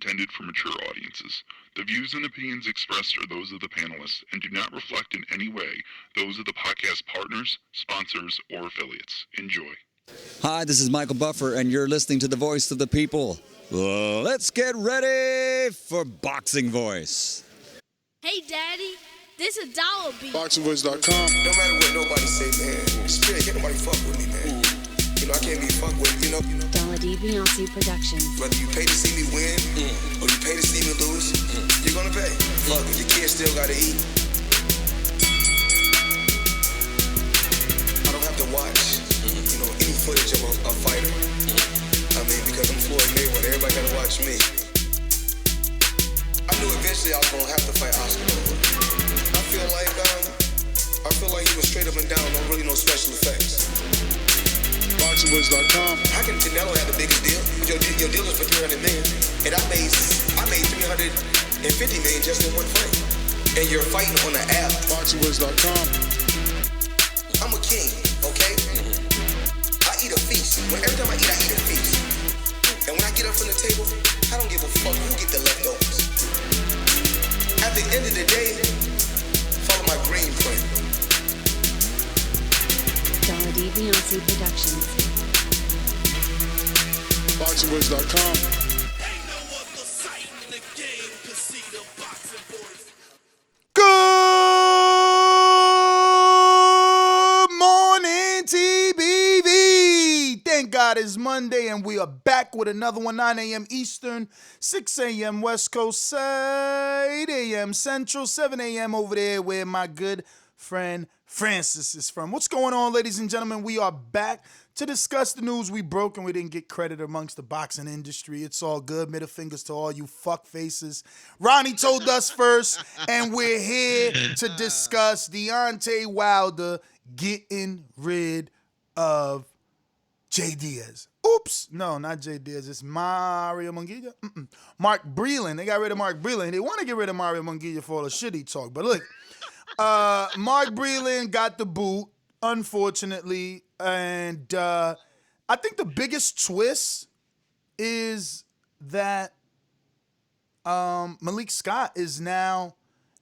intended for mature audiences. The views and opinions expressed are those of the panelists and do not reflect in any way those of the podcast partners, sponsors, or affiliates. Enjoy. Hi, this is Michael Buffer, and you're listening to the Voice of the People. Let's get ready for Boxing Voice. Hey, Daddy, this is dollar beat. BoxingVoice.com. No matter what nobody say, man, Spirit, can't nobody fuck with me, man. You know, I can't be fucked with, you know. Dollar D Beyonce Productions. Whether you pay to see me win, or you pay to see me lose, you're gonna pay. Fuck it, your kids still gotta eat. I don't have to watch, you know, any footage of a fighter. I mean, because I'm Floyd Mayweather, everybody gotta watch me. I knew eventually I was gonna have to fight Oscar. I feel like he was straight up and down, no special effects. BoxingVoice.com. How can Canelo have the biggest deal? Your deal is for $300 million, and I made $350 million just in one fight. And you're fighting on an app. BoxingVoice.com. I'm a king, okay? I eat a feast. Every time I eat a feast. And when I get up from the table, I don't give a fuck who get the leftovers. At the end of the day, follow my green print. Dollar D Beyonce Productions. BoxingVoice.com. Good morning, TBV. Thank God it's Monday, and we are back with another one, 9 a.m. Eastern, 6 a.m. West Coast, 8 a.m. Central, 7 a.m. over there where my good friend Francis is from. What's going on, ladies and gentlemen? We are back to discuss the news we broke, and we didn't get credit amongst the boxing industry. It's all good. Middle fingers to all you fuck faces. Ronnie told us first, and we're here to discuss Deontay Wilder getting rid of Jay Diaz. Oops. No, not Jay Diaz. It's Mario Munguia. Mark Breland. They got rid of Mark Breland. They want to get rid of Mario Munguia for all the shit he talked. But look, Mark Breland got the boot, unfortunately. And I think the biggest twist is that Malik Scott is now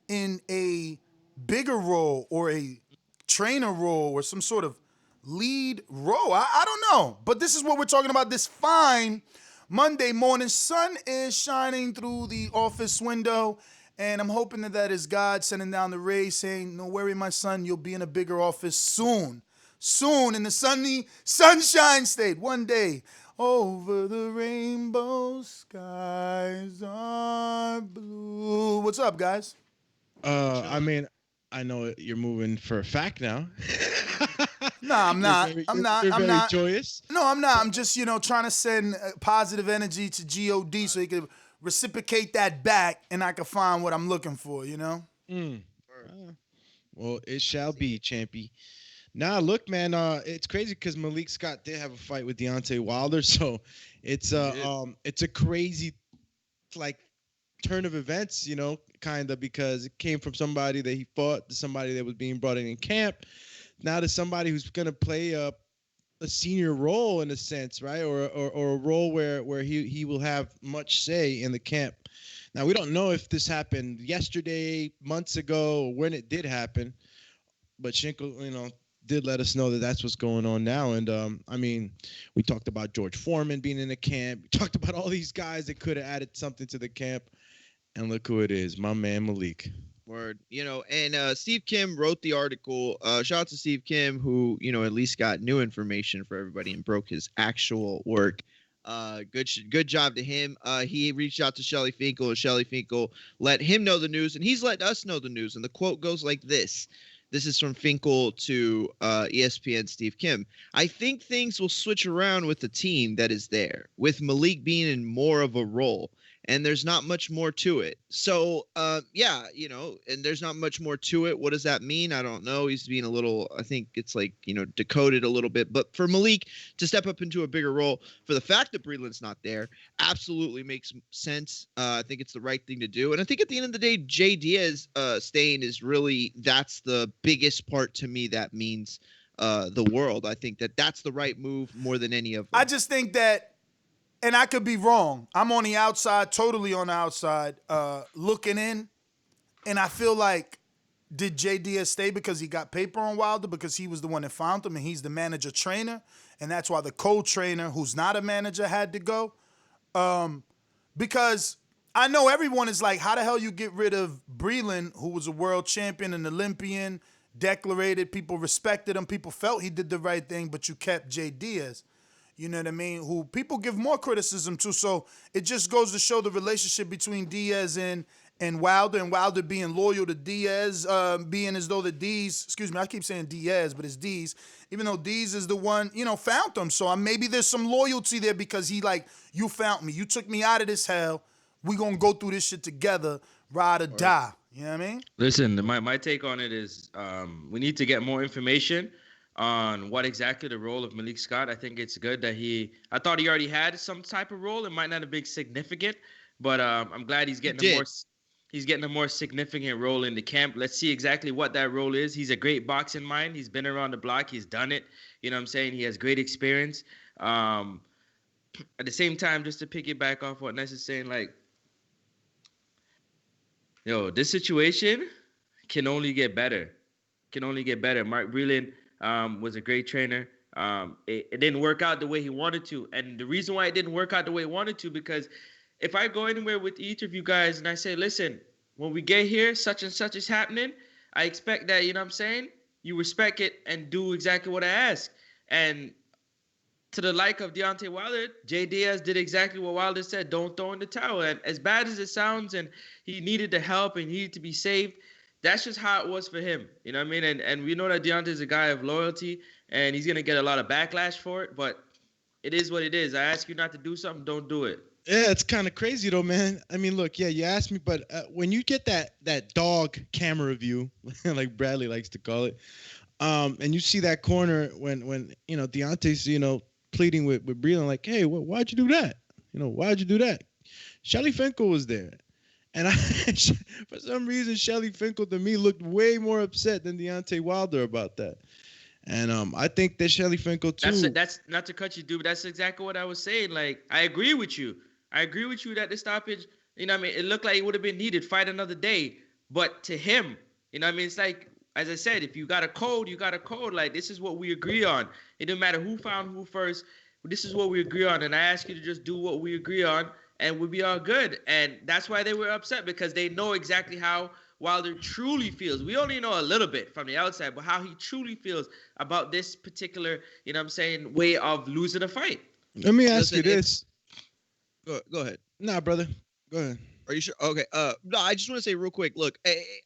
in a bigger role or a trainer role or some sort of lead role. I don't know. But this is what we're talking about this fine Monday morning. Sun is shining through the office window. And I'm hoping that is God sending down the rays saying, "No worry, my son, you'll be in a bigger office soon. Soon in the sunny sunshine state. One day, over the rainbow skies are blue." What's up, guys? I mean, I know you're moving for a fact now. No, I'm not. I'm not. Joyous. No, I'm not. I'm just, trying to send positive energy to God so he could reciprocate that back, and I can find what I'm looking for, Well, it shall be, champy. Nah, look, man, it's crazy because Malik Scott did have a fight with Deontay Wilder, so it's a crazy turn of events, kind of, because it came from somebody that he fought to somebody that was being brought in camp, now to somebody who's gonna play a senior role in a sense, right? Or a role where he will have much say in the camp. Now, we don't know if this happened yesterday, months ago, or when it did happen, but Schinkel, did let us know that that's what's going on now. And, we talked about George Foreman being in the camp. We talked about all these guys that could have added something to the camp. And look who it is, my man Malik. Word, and Steve Kim wrote the article. Shout out to Steve Kim, who, at least got new information for everybody and broke his actual work. Good job to him. He reached out to Shelly Finkel, and Shelly Finkel let him know the news, and he's let us know the news. And the quote goes like this. This is from Finkel to ESPN Steve Kim. "I think things will switch around with the team that is there, with Malik being in more of a role. And there's not much more to it." So, and there's not much more to it. What does that mean? I don't know. He's being a little, I think it's decoded a little bit. But for Malik to step up into a bigger role, for the fact that Breland's not there, absolutely makes sense. I think it's the right thing to do. And I think at the end of the day, Jay Diaz staying is really, that's the biggest part to me that means the world. I think that's the right move more than any of them. I just think that and I could be wrong. I'm on the outside, totally on the outside, looking in, and I feel like, did J. Diaz stay because he got paper on Wilder, because he was the one that found him and he's the manager trainer, and that's why the co-trainer, who's not a manager, had to go? Because I know everyone is like, how the hell you get rid of Breland, who was a world champion, an Olympian, declarated, people respected him, people felt he did the right thing, but you kept J. Diaz. You know what I mean? Who people give more criticism to. So it just goes to show the relationship between Diaz and Wilder being loyal to Diaz, being as though the D's, excuse me, I keep saying Diaz, but it's D's, even though D's is the one, found him. So maybe there's some loyalty there because he like, you found me. You took me out of this hell. We going to go through this shit together, ride or die. You know what I mean? Listen, my take on it is we need to get more information on what exactly the role of Malik Scott. I think it's good that I thought he already had some type of role. It might not have been significant, but I'm glad he's getting a more significant role in the camp. Let's see exactly what that role is. He's a great boxing mind. He's been around the block. He's done it. You know what I'm saying? He has great experience. At the same time, just to piggyback off what Ness is saying, like, this situation can only get better. Mark Breland was a great trainer. It didn't work out the way he wanted to. And the reason why it didn't work out the way he wanted to, because if I go anywhere with each of you guys and I say, listen, when we get here, such and such is happening, I expect that, you know what I'm saying, you respect it and do exactly what I ask. And to the like of Deontay Wilder, J. Diaz did exactly what Wilder said, don't throw in the towel. And as bad as it sounds, and he needed the help and he needed to be saved, that's just how it was for him. You know what I mean? And we know that Deontay is a guy of loyalty, and he's going to get a lot of backlash for it, but it is what it is. I ask you not to do something, don't do it. Yeah, it's kind of crazy though, man. I mean, look, yeah, you asked me, but when you get that dog camera view, like Bradley likes to call it, and you see that corner when Deontay's pleading with Breland, like, hey, why'd you do that? Why'd you do that? Shelly Finkel was there, and for some reason, Shelly Finkel to me looked way more upset than Deontay Wilder about that. And I think that Shelly Finkel too. That's not to cut you, dude. But that's exactly what I was saying. Like, I agree with you. That the stoppage, it looked like it would have been needed. Fight another day. But to him, it's like, as I said, if you got a code, you got a code. Like, this is what we agree on. It didn't matter who found who first. This is what we agree on. And I ask you to just do what we agree on, and we'll be all good. And that's why they were upset, because they know exactly how Wilder truly feels. We only know a little bit from the outside, but how he truly feels about this particular, way of losing a fight. Let me ask you this. Go ahead. Nah, brother. Go ahead. Are you sure? Okay. No, I just want to say real quick. Look,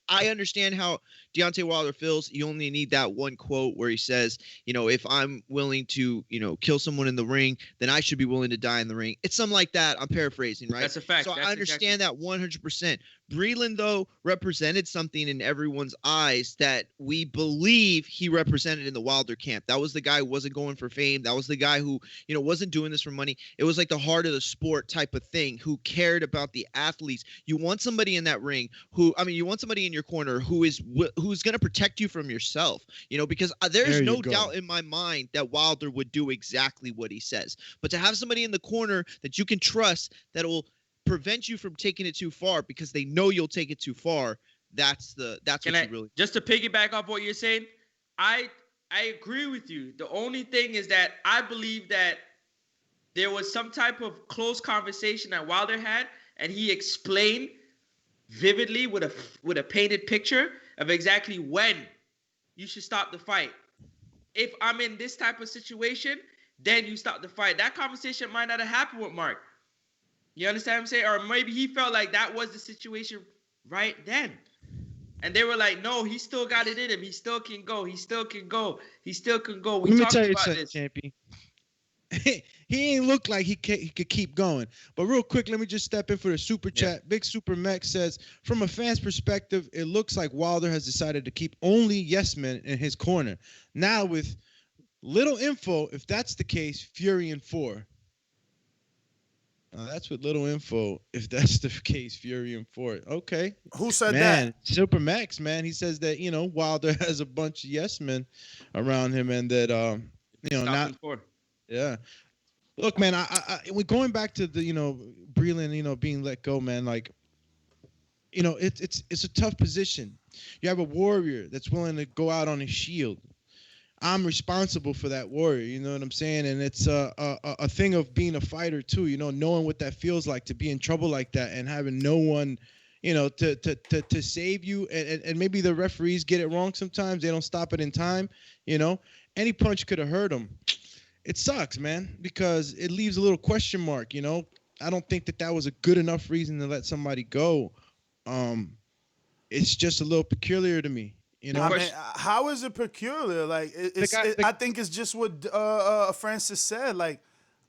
I understand how Deontay Wilder feels. You only need that one quote where he says, if I'm willing to, kill someone in the ring, then I should be willing to die in the ring. It's something like that. I'm paraphrasing, right? That's a fact. So I understand that 100%. Breland, though, represented something in everyone's eyes that we believe he represented in the Wilder camp. That was the guy who wasn't going for fame. That was the guy who, wasn't doing this for money. It was like the heart of the sport type of thing, who cared about the athletes. You want somebody in that ring you want somebody in your corner who's going to protect you from yourself, because there's no doubt in my mind that Wilder would do exactly what he says. But to have somebody in the corner that you can trust that will prevent you from taking it too far, because they know you'll take it too far, that's what you really. Just to piggyback off what you're saying, I agree with you. The only thing is that I believe that there was some type of close conversation that Wilder had, and he explained vividly with a painted picture of exactly when you should stop the fight. If I'm in this type of situation, then you stop the fight. That conversation might not have happened with Mark. You understand what I'm saying? Or maybe he felt like that was the situation right then. And they were like, no, he still got it in him. He still can go. He still can go. We Let me tell you something, champion. He ain't look like he could keep going. But real quick, let me just step in for the super chat. Big Super Max says, from a fan's perspective, it looks like Wilder has decided to keep only yes men in his corner. Now with little info, if that's the case, Fury in 4. That's with little info. If that's the case, Fury in 4. Okay. Who said that? Super Max, man. He says that, Wilder has a bunch of yes men around him, and that, not. Yeah. Look, man, we're going back to the, Breland, being let go, man. Like, it's a tough position. You have a warrior that's willing to go out on his shield. I'm responsible for that warrior. You know what I'm saying? And it's a thing of being a fighter too. Knowing what that feels like to be in trouble like that and having no one, to save you. And maybe the referees get it wrong sometimes. They don't stop it in time. Any punch could have hurt him. It sucks, man, because it leaves a little question mark. I don't think that was a good enough reason to let somebody go. It's just a little peculiar to me. I mean, how is it peculiar? Like, I think it's just what Francis said. Like,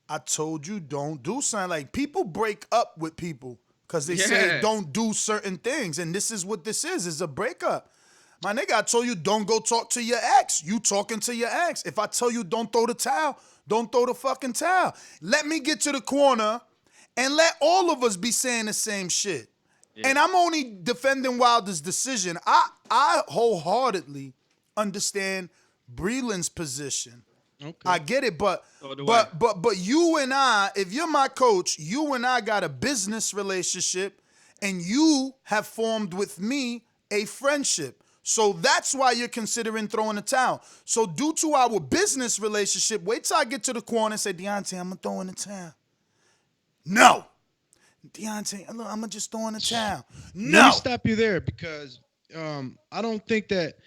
I told you don't do something. Like, people break up with people because they say don't do certain things, and this is what this is. It's a breakup. My nigga, I told you don't go talk to your ex. You talking to your ex. If I tell you don't throw the towel, don't throw the fucking towel. Let me get to the corner and let all of us be saying the same shit. Yeah. And I'm only defending Wilder's decision. I wholeheartedly understand Breland's position. Okay. I get it, but you and I, if you're my coach, you and I got a business relationship, and you have formed with me a friendship. So that's why you're considering throwing the towel. So due to our business relationship, wait till I get to the corner and say, Deontay, I'm throwing the towel. No. Deontay, look, I'm just throwing the towel. No. Let me stop you there because I don't think that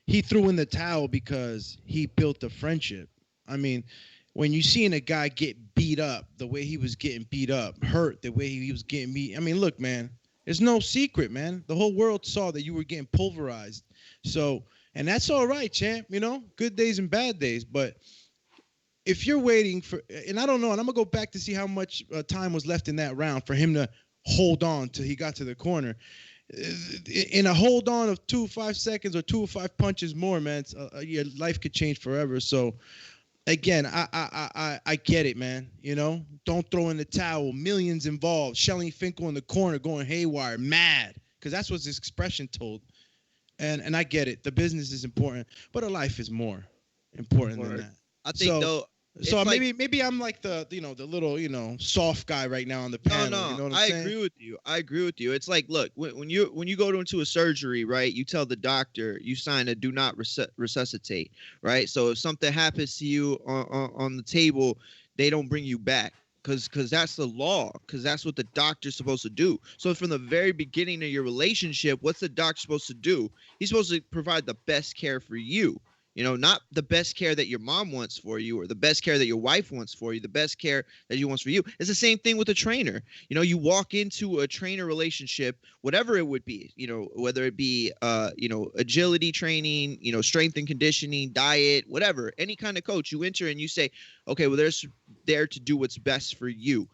he threw in the towel because he built a friendship. I mean, when you seeing a guy get beat up, the way he was getting beat up, hurt, the way he was getting beat. I mean, look, man, it's no secret, man. The whole world saw that you were getting pulverized. So, and that's all right, champ, good days and bad days. But if you're waiting for, and I don't know, and I'm going to go back to see how much time was left in that round for him to hold on till he got to the corner. In a hold on of 2 or 5 seconds or 2 or 5 punches more, man, your life could change forever. So, again, I get it, man. Don't throw in the towel. Millions involved. Shelly Finkel in the corner going haywire, mad, because that's what his expression told. And I get it. The business is important, but a life is more important than that. I think So maybe I'm like the little soft guy right now on the panel. No, you know what I'm saying? I agree with you. It's like, look, when you go into a surgery, right? You tell the doctor you sign a do not resuscitate, right? So if something happens to you on the table, they don't bring you back because that's the law, because that's what the doctor's supposed to do. So from the very beginning of your relationship, what's the doctor supposed to do? He's supposed to provide the best care for you. Not the best care that your mom wants for you or the best care that your wife wants for you, the best care that you wants for you. It's the same thing with a trainer. You walk into a trainer relationship, whatever it would be, whether it be, agility training, strength and conditioning, diet, whatever, any kind of coach, you enter and you say, okay, well, there's there to do what's best for you.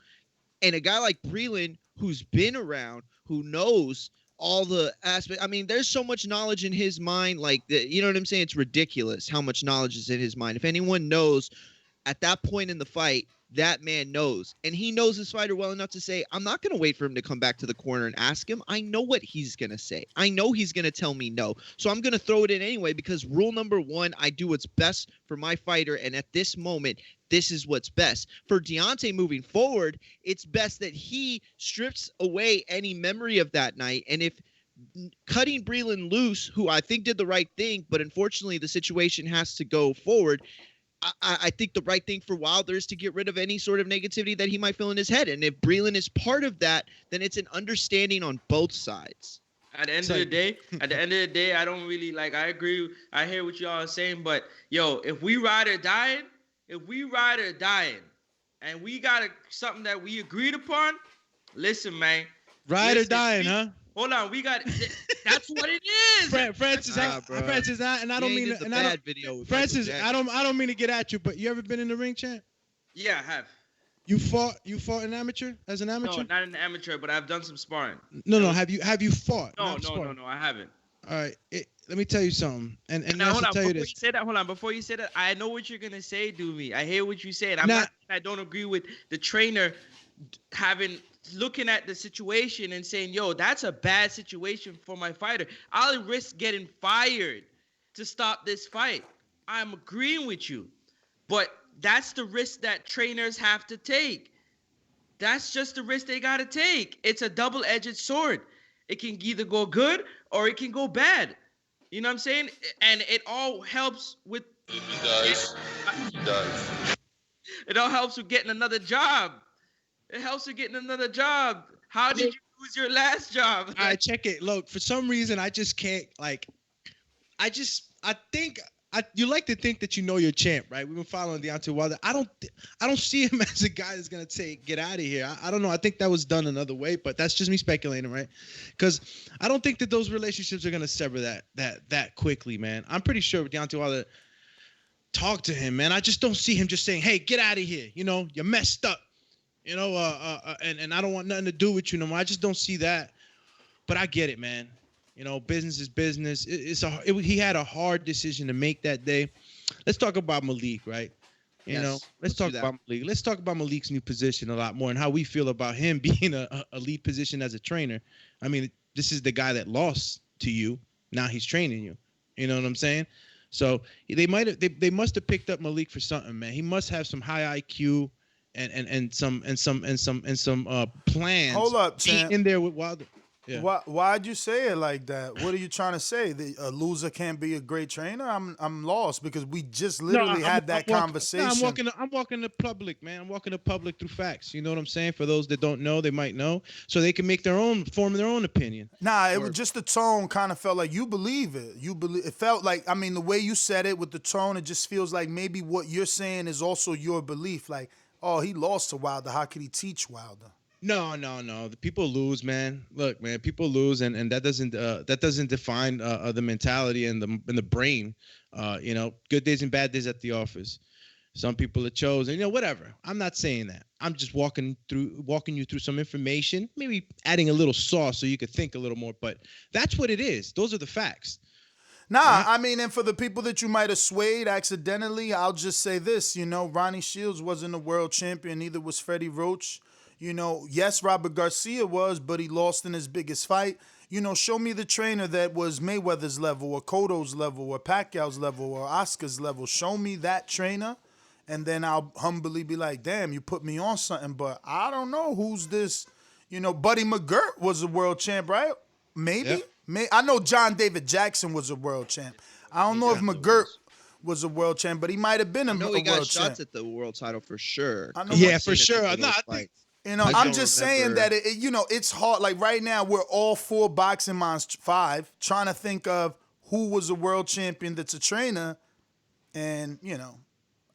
And a guy like Breland, who's been around, who knows all the aspects. I mean, there's so much knowledge in his mind. Like, you know what I'm saying? It's ridiculous how much knowledge is in his mind. If anyone knows at that point in the fight, that man knows. And he knows his fighter well enough to say, I'm not going to wait for him to come back to the corner and ask him. I know what he's going to say. I know he's going to tell me no. So I'm going to throw it in anyway because rule number 1, I do what's best for my fighter. And at this moment, this is what's best. For Deontay moving forward, it's best that he strips away any memory of that night. And if cutting Breland loose, who I think did the right thing, but unfortunately the situation has to go forward, I think the right thing for Wilder is to get rid of any sort of negativity that he might feel in his head. And if Breland is part of that, then it's an understanding on both sides. At the end of the day, I don't really I agree. I hear what y'all are saying, but if we ride or dying, and we got something that we agreed upon, listen, man. Ride or dying, huh? Hold on, that's what it is. Francis, and I don't mean to, and I don't, Francis, I don't mean to get at you, but you ever been in the ring, champ? Yeah, I have. You fought an amateur as an amateur? No, not an amateur, but I've done some sparring. No. Have you fought? No, I haven't. All right, let me tell you something, and now, hold on, tell you this. Before you say that, I know what you're gonna say, Doobie. I hear what you said. I don't agree with the trainer looking at the situation and saying, yo, that's a bad situation for my fighter. I'll risk getting fired to stop this fight. I'm agreeing with you. But that's the risk that trainers have to take. That's just the risk they got to take. It's a double-edged sword. It can either go good or it can go bad. You know what I'm saying? And it all helps with... He does. He does. It all helps with getting another job. It helps with getting another job. How did you lose your last job? I check it. Look, for some reason, I just can't, like... You like to think that you know your champ, right? We've been following Deontay Wilder. I don't see him as a guy that's gonna get out of here. I don't know. I think that was done another way, but that's just me speculating, right? Because I don't think that those relationships are gonna sever that quickly, man. I'm pretty sure Deontay Wilder talked to him, man. I just don't see him just saying, "Hey, get out of here." You know, you messed up. You know, and I don't want nothing to do with you no more. I just don't see that. But I get it, man. You know, business is business. He had a hard decision to make that day. Let's talk about Malik, right? Let's talk about Malik. Let's talk about Malik's new position a lot more and how we feel about him being a lead position as a trainer. I mean, this is the guy that lost to you. Now he's training you. You know what I'm saying? So they must have picked up Malik for something, man. He must have some high IQ and some plans. Hold up, champ. In there with Wilder. Yeah. Why'd you say it like that? What are you trying to say? That a loser can't be a great trainer? I'm lost because we just literally had that conversation. I'm walking the public, man. I'm walking the public through facts. You know what I'm saying? For those that don't know, they might know, so they can form their own opinion. Nah, it was just the tone kind of felt like you believe it. It felt like, I mean, the way you said it with the tone, it just feels like maybe what you're saying is also your belief. Like, oh, he lost to Wilder. How could he teach Wilder? No. The people lose, man. Look, man, people lose, and that doesn't define the mentality and the brain. You know, good days and bad days at the office. Some people are chosen. You know, whatever. I'm not saying that. I'm just walking you through some information, maybe adding a little sauce so you could think a little more. But that's what it is. Those are the facts. Nah, I mean, and for the people that you might have swayed accidentally, I'll just say this. You know, Ronnie Shields wasn't a world champion. Neither was Freddie Roach. You know, yes, Robert Garcia was, but he lost in his biggest fight. You know, show me the trainer that was Mayweather's level or Cotto's level or Pacquiao's level or Oscar's level. Show me that trainer, and then I'll humbly be like, damn, you put me on something, but I don't know who's this. You know, Buddy McGirt was a world champ, right? Maybe. Yep. I know John David Jackson was a world champ. I don't know if McGirt was a world champ, but he might have been a world champ. He got shots at the world title for sure. Yeah, for sure. I think. You know, I'm just saying that, it's hard. Like right now, we're all 4 boxing minds, 5, trying to think of who was a world champion that's a trainer. And, you know,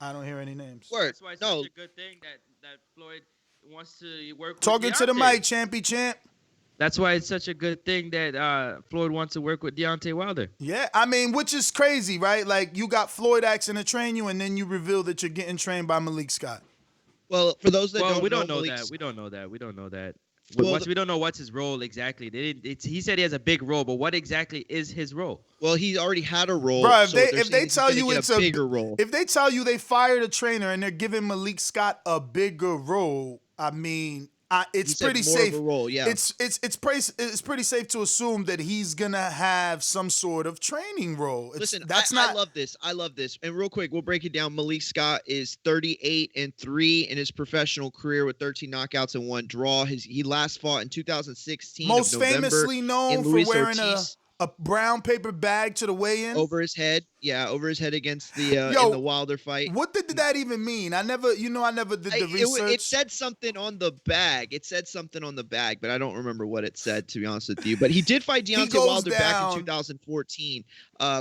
I don't hear any names. That's why it's such a good thing that Floyd wants to work with Talking Deontay. to the mic, champ. That's why it's such a good thing that Floyd wants to work with Deontay Wilder. Yeah, I mean, which is crazy, right? Like, you got Floyd asking to train you, and then you reveal that you're getting trained by Malik Scott. Well, for those that we don't know that. We don't know that. We don't know what's his role exactly. He said he has a big role, but what exactly is his role? Well, he already had a role. Bro, if they tell you it's a bigger role, if they tell you they fired a trainer and they're giving Malik Scott a bigger role, I mean, it's pretty safe. Role, yeah. It's pretty safe to assume that he's gonna have some sort of training role. I love this. And real quick, we'll break it down. Malik Scott is 38-3 in his professional career with 13 knockouts and 1 draw. He last fought in 2016. Most famously known for wearing a brown paper bag to the weigh-in over his head. Yeah, over his head against the in the Wilder fight. What did that even mean? I never did the research. It said something on the bag. But I don't remember what it said, to be honest with you. But he did fight Deontay Wilder back in 2014,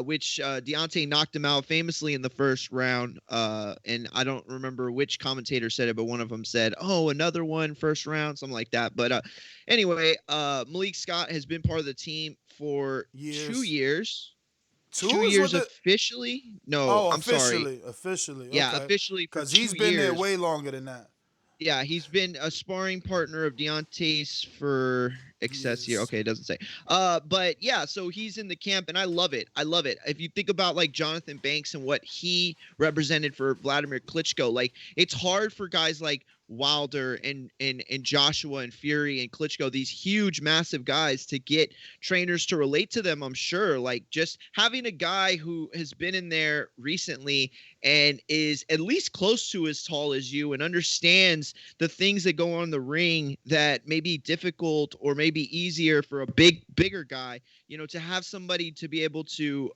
which Deontay knocked him out famously in the first round. And I don't remember which commentator said it, but one of them said, "Oh, another one, first round," something like that. But anyway, Malik Scott has been part of the team for 2 years. 2 years officially? No, I'm sorry. Officially. Yeah, okay. officially. Because he's been there way longer than that. Yeah, he's been a sparring partner of Deontay's for Excelsior. Okay, it doesn't say. But yeah, so he's in the camp, and I love it. If you think about like Jonathan Banks and what he represented for Vladimir Klitschko, like it's hard for guys like Wilder and Joshua and Fury and Klitschko, these huge, massive guys, to get trainers to relate to them. I'm sure, like just having a guy who has been in there recently and is at least close to as tall as you and understands the things that go on in the ring that may be difficult or maybe easier for a bigger guy, to have somebody to be able to,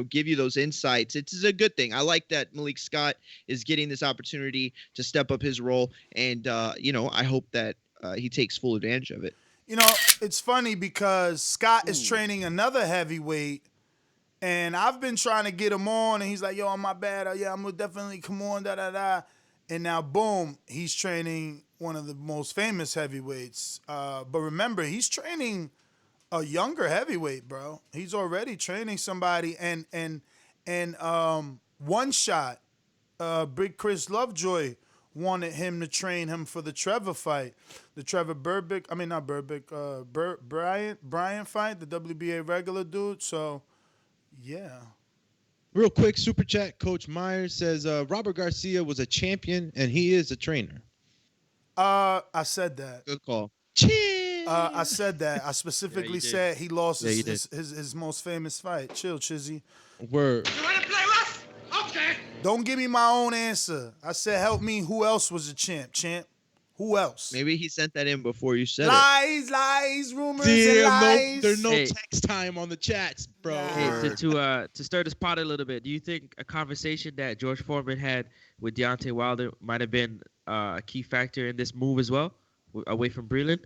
give you those insights. It's a good thing. I like that Malik Scott is getting this opportunity to step up his role. And, I hope that he takes full advantage of it. It's funny because Scott is training another heavyweight, and I've been trying to get him on, and he's like, yo, I'm my bad. Yeah, I'm going to definitely come on, da-da-da. And now, boom, he's training one of the most famous heavyweights. But remember, he's training a younger heavyweight, bro. He's already training somebody. And One Shot, Big Chris Lovejoy, wanted him to train him for the Trevor fight. The Trevor Bryant fight, the WBA regular dude. So, yeah. Real quick, super chat. Coach Myers says Robert Garcia was a champion and he is a trainer. I said that. Good call. I said that. I specifically said he lost his most famous fight. Chill, Chizzy. Word. You want to play rough? Okay. Don't give me my own answer. I said, help me. Who else was a champ? Who else? Maybe he sent that in before you said lies, rumors, and lies. There's no text time on the chats, bro. Hey, to stir this pot a little bit, do you think a conversation that George Foreman had with Deontay Wilder might have been a key factor in this move as well, away from Breland?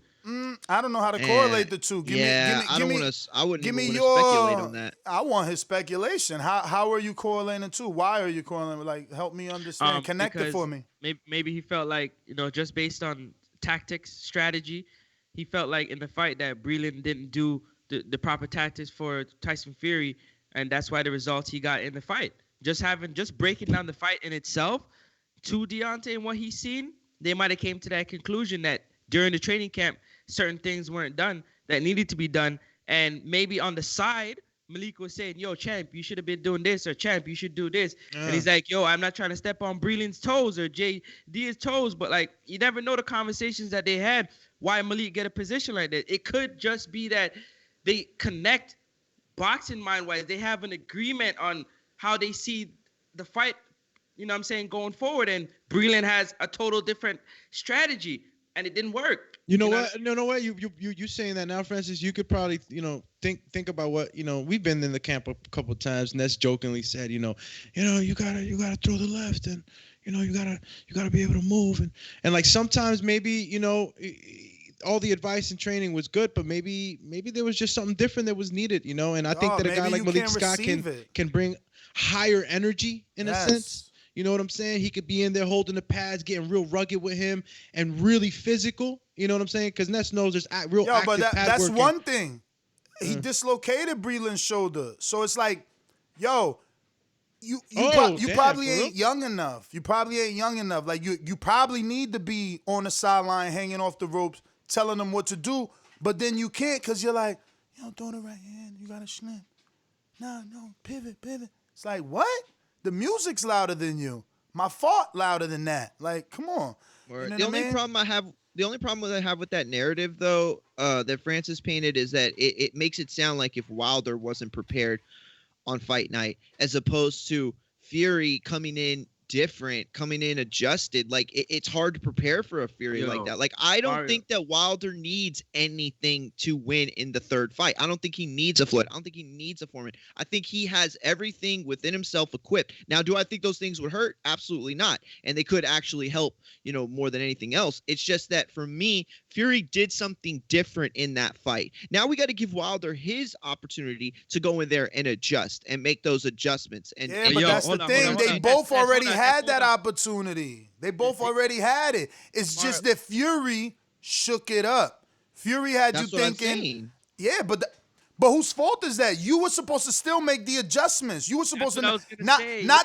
I don't know how to correlate the two. I wouldn't even want to speculate on that. I want his speculation. How are you correlating the two? Why are you correlating? Like, help me understand. Connect it for me. Maybe he felt like, just based on tactics, strategy, he felt like in the fight that Breland didn't do the proper tactics for Tyson Fury, and that's why the results he got in the fight. Just breaking down the fight in itself to Deontay and what he's seen, they might have came to that conclusion that during the training camp, certain things weren't done that needed to be done. And maybe on the side, Malik was saying, yo, champ, you should have been doing this, or champ, you should do this. And he's like, yo, I'm not trying to step on Breland's toes or JD's toes, but like, you never know the conversations that they had, why Malik get a position like that. It could just be that they connect boxing mind-wise. They have an agreement on how they see the fight, going forward. And Breland has a total different strategy. And it didn't work. You know what? You saying that now, Francis? You could probably, think about what, we've been in the camp a couple of times, and that's jokingly said, you gotta throw the left, and you gotta be able to move, and like sometimes maybe all the advice and training was good, but maybe there was just something different that was needed, and I think that a guy like Malik Scott can bring higher energy in a sense. You know what I'm saying? He could be in there holding the pads, getting real rugged with him, and really physical. You know what I'm saying? Because Ness knows there's real active but pad that's working. one thing. He dislocated Breland's shoulder. So it's like, yo, you probably ain't young enough. You probably ain't young enough. Like, you probably need to be on the sideline hanging off the ropes, telling them what to do. But then you can't because you're like, throw the right hand. You got to slam. No, pivot. It's like, what? The music's louder than you. My fart louder than that. Like, come on. The only problem I have with that narrative, though, that Francis painted is that it makes it sound like if Wilder wasn't prepared on fight night, as opposed to Fury coming in different, coming in adjusted. Like, it's hard to prepare for a Fury like that. Like, I don't think that Wilder needs anything to win in the third fight. I don't think he needs a Floyd. I don't think he needs a Foreman. I think he has everything within himself equipped. Now, do I think those things would hurt? Absolutely not. And they could actually help, more than anything else. It's just that for me, Fury did something different in that fight. Now we got to give Wilder his opportunity to go in there and adjust and make those adjustments. And that's the thing. They both already had that opportunity. They both already had it. It's just that Fury shook it up. Fury had you thinking, but whose fault is that? You were supposed to still make the adjustments. You were supposed to not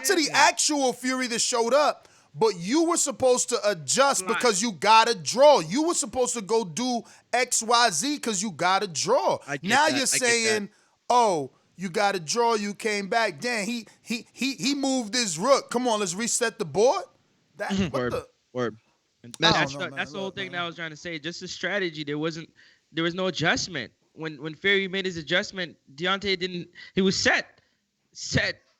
to the actual Fury that showed up, but you were supposed to adjust because you got to draw. You were supposed to go do XYZ because you got to draw. Now you're saying, oh, you got to draw. You came back. Damn, he moved his rook. Come on, let's reset the board. That's the whole thing that I was trying to say. Just the strategy. There was no adjustment. When Fury made his adjustment, Deontay didn't. He was set.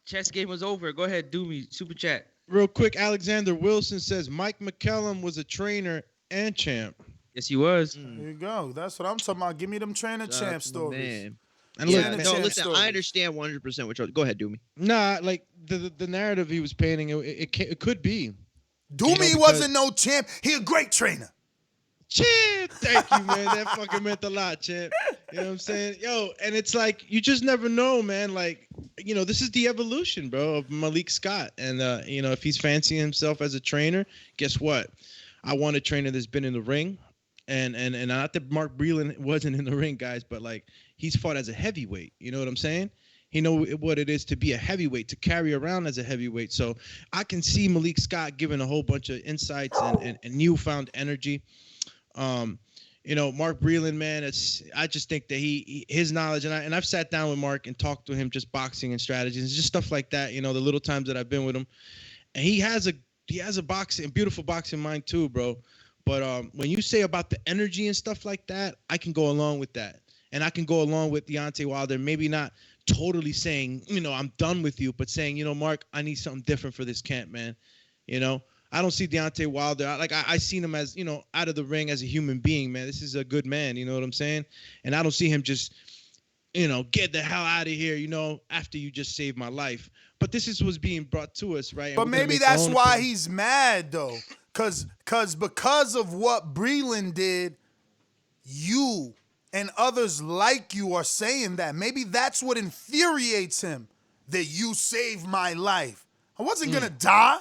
chess game was over. Go ahead, do me super chat. Real quick, Alexander Wilson says Mike McCallum was a trainer and champ. Yes, he was. There you go. That's what I'm talking about. Give me them trainer champ stories. Man. And Yeah, look, no, listen, I understand 100% what you're. Go ahead, do me. nah, like the narrative he was painting, it could be. Doomy wasn't no champ. He a great trainer. Champ, thank you, man. That fucking meant a lot, champ. You know what I'm saying? Yo, and it's like you just never know, man. Like, this is the evolution, bro, of Malik Scott. And if he's fancying himself as a trainer, guess what? I want a trainer that's been in the ring. And not that Mark Breland wasn't in the ring, guys, but like he's fought as a heavyweight. You know what I'm saying? He know what it is to be a heavyweight, to carry around as a heavyweight. So I can see Malik Scott giving a whole bunch of insights and newfound energy. Mark Breland, man, I just think that his knowledge, and I've sat down with Mark and talked to him just boxing and strategies, just stuff like that. The little times that I've been with him, and he has a beautiful boxing mind too, bro. But when you say about the energy and stuff like that, I can go along with that. And I can go along with Deontay Wilder, maybe not totally saying, I'm done with you, but saying, Mark, I need something different for this camp, man. I don't see Deontay Wilder. I seen him as, out of the ring as a human being, man. This is a good man, you know what I'm saying? And I don't see him just, get the hell out of here, after you just saved my life. But this was being brought to us, right? But maybe that's why he's mad, though. Because of what Breland did, you and others like you are saying that. Maybe that's what infuriates him, that you saved my life. I wasn't going to die.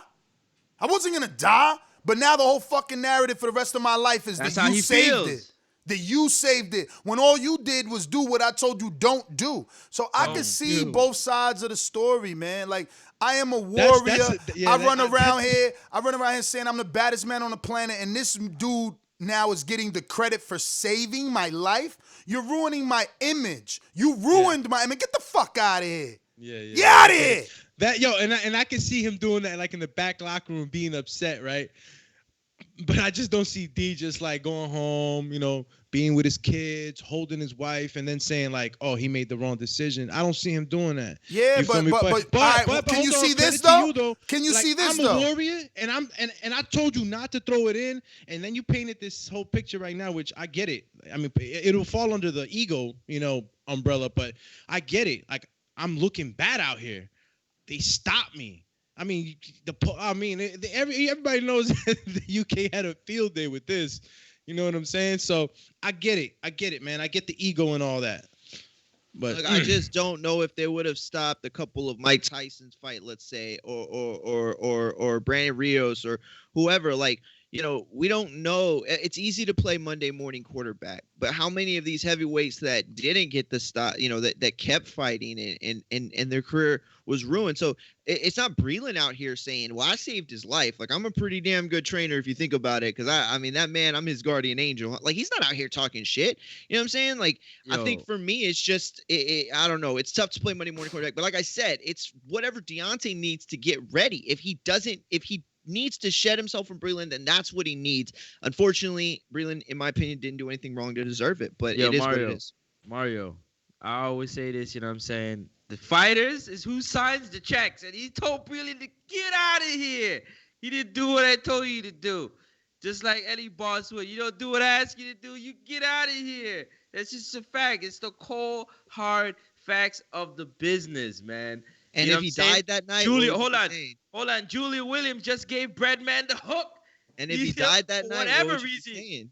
But now the whole fucking narrative for the rest of my life is that you saved it. That you saved it when all you did was do what I told you don't do. So I can see both sides of the story, man. Like, I am a warrior. I run around here saying I'm the baddest man on the planet, and this dude now is getting the credit for saving my life. You're ruining my image. You ruined my image. Get the fuck out of here. Yeah. Get out of here. And I can see him doing that, like in the back locker room, being upset, right? But I just don't see D just like going home, being with his kids, holding his wife, and then saying like, "Oh, he made the wrong decision." I don't see him doing that. Yeah, but can you see this though? Can you see this though? I'm a warrior, and I told you not to throw it in, and then you painted this whole picture right now, which I get it. I mean, it'll fall under the ego, umbrella, but I get it. Like, I'm looking bad out here. They stopped me. I mean, everybody knows the UK had a field day with this. You know what I'm saying? So I get it, man. I get the ego and all that. But I just don't know if they would have stopped a couple of Mike Tyson's fight, let's say, or Brandon Rios or whoever. Like, we don't know. It's easy to play Monday morning quarterback, but how many of these heavyweights that didn't get the stop, that kept fighting and their career was ruined? So it's not Breland out here saying, well, I saved his life. Like, I'm a pretty damn good trainer if you think about it. Cause I mean, that man, I'm his guardian angel. Like, he's not out here talking shit. You know what I'm saying? Like, I think for me, it's just, I don't know. It's tough to play Monday morning quarterback, but like I said, it's whatever Deontay needs to get ready. If he needs to shed himself from Breland, and that's what he needs. Unfortunately, Breland, in my opinion, didn't do anything wrong to deserve it, but it is what it is. Mario, I always say this, what I'm saying? The fighters is who signs the checks, and he told Breland to get out of here. He didn't do what I told you to do. Just like Eddie Boss would. You don't do what I ask you to do, you get out of here. That's just a fact. It's the cold, hard facts of the business, man. And if he died that night, hold on. Julia Williams just gave Breadman the hook. And if he died that night, whatever reason.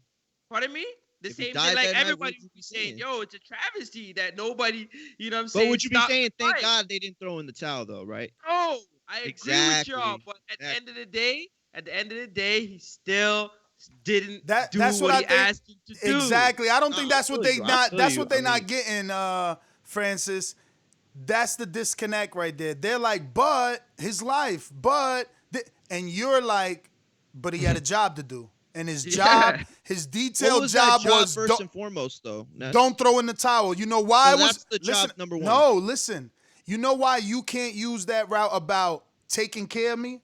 Pardon me? The same thing, like everybody would be saying, yo, it's a travesty that nobody, I'm saying. But would you be saying, thank God they didn't throw in the towel, though, right? Oh, I agree with y'all. But at the end of the day, he still didn't do what he asked him to do. Exactly. I don't think that's what they're not getting, Francis. That's the disconnect right there. They're like, but his life, and you're like, but he had a job to do. And his job, his detailed job was first and foremost, though. Don't throw in the towel. You know why? That's the job number one. No, listen. You know why you can't use that route about taking care of me?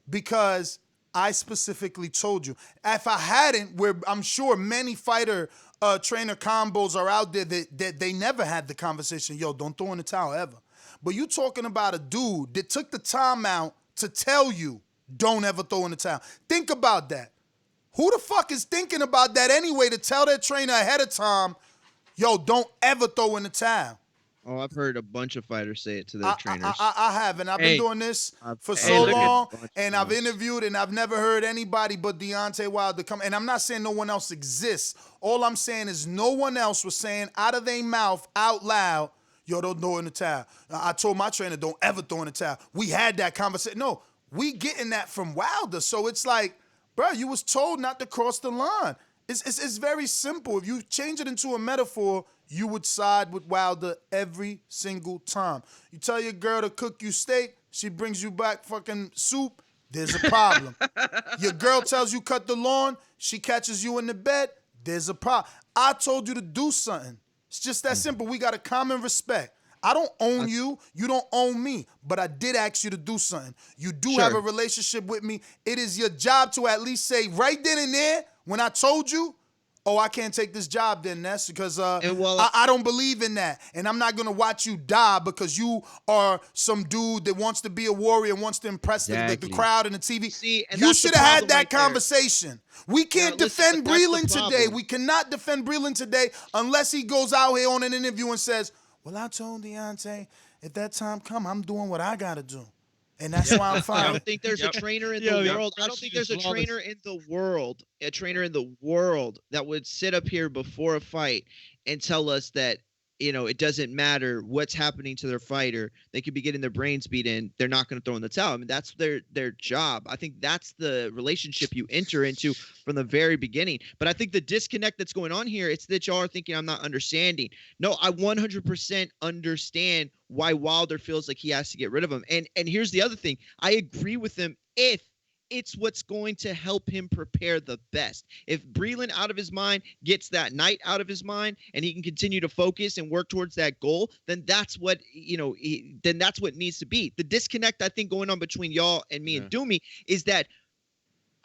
Because I specifically told you. If I hadn't, where I'm sure many fighter trainer combos are out there that they never had the conversation. Yo, don't throw in the towel ever. But you talking about a dude that took the time out to tell you, don't ever throw in the towel. Think about that. Who the fuck is thinking about that anyway to tell their trainer ahead of time, yo, don't ever throw in the towel? Oh, I've heard a bunch of fighters say it to their trainers. I haven't. I've been doing this for hey, so look at long, a bunch of and I've those. interviewed, and I've never heard anybody but Deontay Wilder come. And I'm not saying no one else exists. All I'm saying is no one else was saying out of their mouth, out loud, yo, don't throw in the towel. I told my trainer, don't ever throw in the towel. We had that conversation. No, we getting that from Wilder. So it's like, bro, you was told not to cross the line. It's very simple. If you change it into a metaphor, you would side with Wilder every single time. You tell your girl to cook you steak, she brings you back fucking soup, there's a problem. Your girl tells you cut the lawn, she catches you in the bed, there's a problem. I told you to do something. It's just that simple. We got a common respect. I don't own you. You don't own me. But I did ask you to do something. You do have a relationship with me. It is your job to at least say right then and there, when I told you, oh, I can't take this job then, Ness, because I don't believe in that. And I'm not going to watch you die because you are some dude that wants to be a warrior and wants to impress the crowd and the TV. See, and you that's the should have had problem that right there. conversation. We can't defend but that's the Breland today. problem. We cannot defend Breland today unless he goes out here on an interview and says, well, I told Deontay, if that time come, I'm doing what I got to do. And that's why I'm fine. I don't think there's a trainer in the world. I don't think there's a trainer in the world, that would sit up here before a fight and tell us that, you know, it doesn't matter what's happening to their fighter. They could be getting their brains beat in. They're not going to throw in the towel. I mean, that's their job. I think that's the relationship you enter into from the very beginning. But I think the disconnect that's going on here, it's that y'all are thinking I'm not understanding. No, I 100% understand why Wilder feels like he has to get rid of him. And here's the other thing. I agree with him if it's what's going to help him prepare the best. If Breland out of his mind gets that night out of his mind and he can continue to focus and work towards that goal, then that's what, then that's what needs to be. The disconnect I think going on between y'all and me and Doomy is that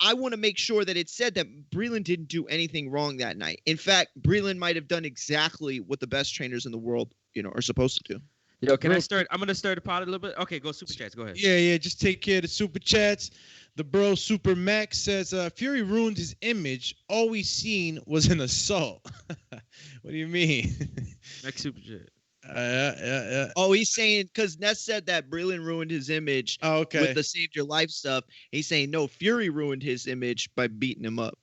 I want to make sure that it's said that Breland didn't do anything wrong that night. In fact, Breland might have done exactly what the best trainers in the world, are supposed to do. Yo, can I start? I'm going to stir the pot a little bit. Okay, go super chats. Go ahead. Yeah. Just take care of the super chats. The bro Super Max says, Fury ruined his image. All we seen was an assault. What do you mean? Next super chat. Yeah. Oh, he's saying because Ness said that Breland ruined his image with the Saved Your Life stuff. He's saying no, Fury ruined his image by beating him up.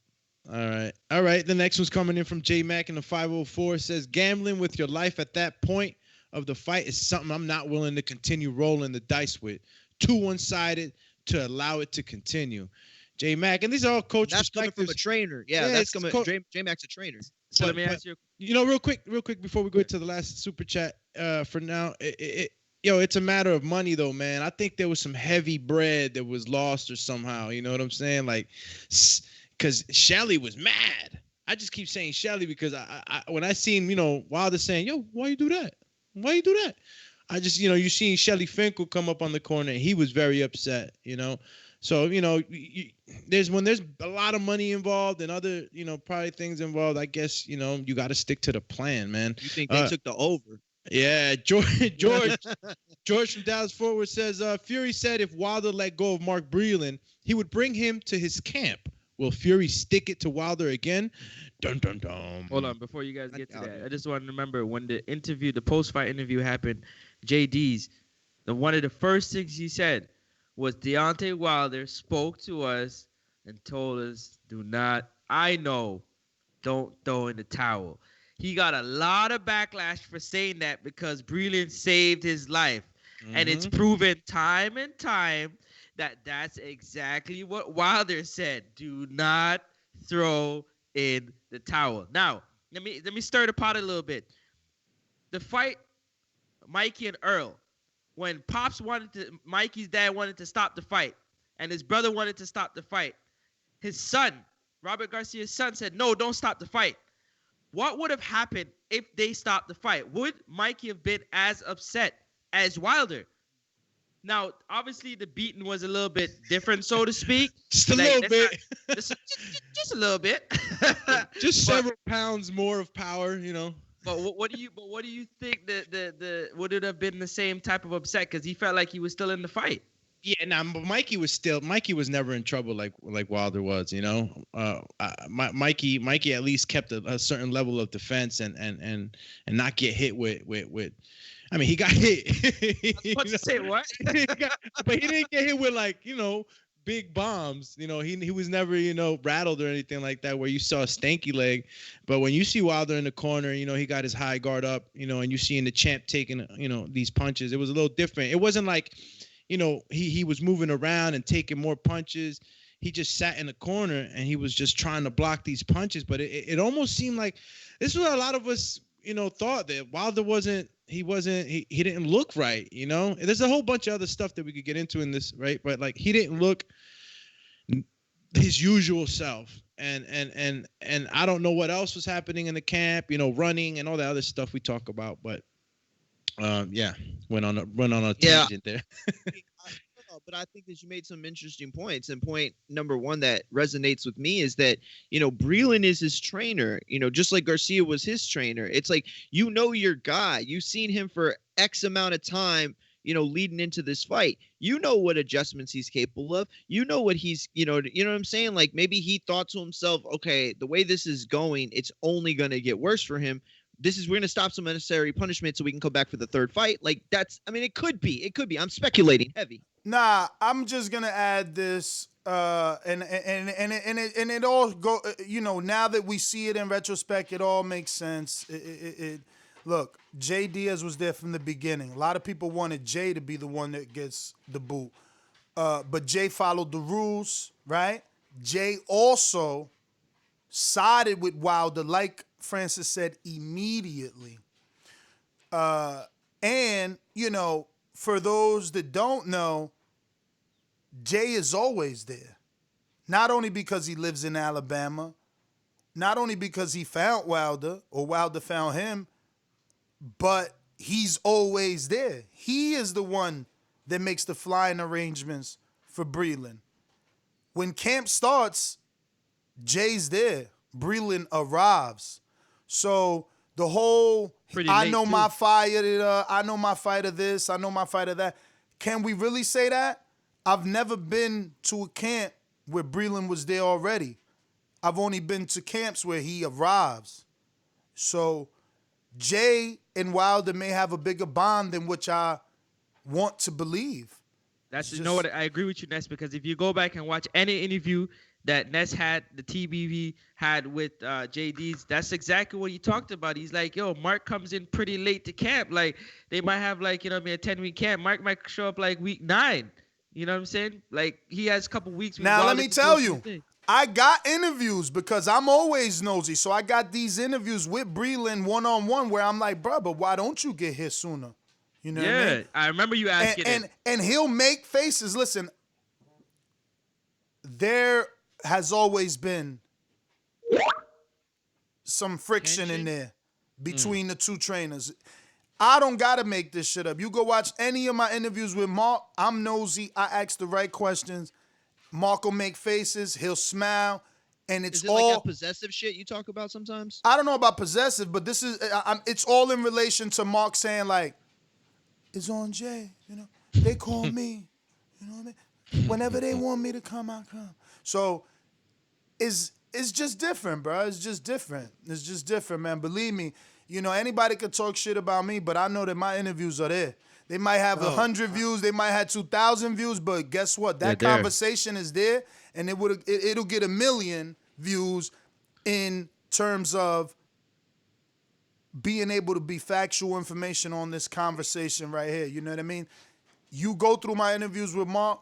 All right. The next one's coming in from J Mac in the 504. Says gambling with your life at that point of the fight is something I'm not willing to continue rolling the dice with. Too one-sided to allow it to continue. J Mac, and these are all coach That's coming from a trainer. Yeah, that's coming. J Mac's a trainer. So let me ask you. Real quick before we go to the last super chat. For now, it's a matter of money though, man. I think there was some heavy bread that was lost or somehow. You know what I'm saying? Like, because Shelly was mad. I just keep saying Shelly because I when I seen Wilder saying, "Yo, why you do that? Why you do that?" I just, you seen Shelly Finkel come up on the corner. And he was very upset, So, there's a lot of money involved and other, probably things involved. I guess, you got to stick to the plan, man. You think they took the over? Yeah. George from Dallas Fort Worth says, Fury said if Wilder let go of Mark Breland, he would bring him to his camp. Will Fury stick it to Wilder again? Dun, dun, dun. Hold on. Before you guys get to that, I just want to remember when the post-fight interview happened, JD's, one of the first things he said was Deontay Wilder spoke to us and told us, don't throw in the towel. He got a lot of backlash for saying that because Breland saved his life. Mm-hmm. And it's proven time and time that that's exactly what Wilder said. Do not throw in the towel. Now, let me stir the pot a little bit. The fight, Mikey and Earl, when Mikey's dad wanted to stop the fight and his brother wanted to stop the fight, his son, Robert Garcia's son, said, no, don't stop the fight. What would have happened if they stopped the fight? Would Mikey have been as upset as Wilder? Now, obviously, the beating was a little bit different, so to speak. Just a little bit. Just a little bit. Just several pounds more of power, But what do you think the would it have been the same type of upset because he felt like he was still in the fight? Yeah, but Mikey was never in trouble like Wilder was, Mikey at least kept a certain level of defense and not get hit with. I mean, he got hit. To say what? But he didn't get hit with big bombs. He was never rattled or anything like that where you saw a stanky leg. But when you see Wilder in the corner, he got his high guard up, and you seeing the champ taking these punches. It was a little different. It wasn't like he was moving around and taking more punches. He just sat in the corner and he was just trying to block these punches. But it almost seemed like this is what a lot of us, thought that Wilder he didn't look right. There's a whole bunch of other stuff that we could get into in this, right? But he didn't look his usual self. And I don't know what else was happening in the camp, running and all the other stuff we talk about. But went on a tangent there. But I think that you made some interesting points. And point number one that resonates with me is that, Breland is his trainer, just like Garcia was his trainer. It's like, your guy. You've seen him for X amount of time, leading into this fight. What adjustments he's capable of. What he's, what I'm saying? Like maybe he thought to himself, okay, the way this is going, it's only going to get worse for him. We're going to stop some unnecessary punishment so we can come back for the third fight. Like it could be. I'm speculating heavy. Nah, I'm just gonna add this, and it all go. Now that we see it in retrospect, it all makes sense. Look, Jay Diaz was there from the beginning. A lot of people wanted Jay to be the one that gets the boot, but Jay followed the rules, right? Jay also sided with Wilder, like Francis said, immediately. And for those that don't know, Jay is always there. Not only because he lives in Alabama, not only because he found Wilder or Wilder found him, but he's always there. He is the one that makes the flying arrangements for Breland. When camp starts, Jay's there. Breland arrives. So the whole, I know my fighter, I know my fighter this, I know my fighter that. Can we really say that? I've never been to a camp where Breland was there already. I've only been to camps where he arrives. So Jay and Wilder may have a bigger bond than which I want to believe. That's what I agree with you, Ness, because if you go back and watch any interview that Ness had, the TBV had with JD's, that's exactly what he talked about. He's like, yo, Mark comes in pretty late to camp. Like, they might have, like, a 10-week camp. Mark might show up, like, week 9. You know what I'm saying? Like, he has a couple weeks. Now, let me tell you, I got interviews because I'm always nosy. So I got these interviews with Breland one-on-one where I'm like, bro, but why don't you get here sooner? You know what I mean? I remember you asking and he'll make faces. Listen, there has always been some friction in there between the two trainers. I don't got to make this shit up. You go watch any of my interviews with Mark. I'm nosy. I ask the right questions. Mark will make faces. He'll smile. And it's all like that possessive shit you talk about sometimes? I don't know about possessive, but this is it's all in relation to Mark saying, like, it's on Jay. They call me. You know what I mean? Whenever they want me to come, I come. So it's just different, bro. It's just different. It's just different, man. Believe me. Anybody could talk shit about me, but I know that my interviews are there. They might have 100 views. They might have 2,000 views, but guess what? That conversation is there, and it'll get 1 million views in terms of being able to be factual information on this conversation right here. You know what I mean? You go through my interviews with Mark,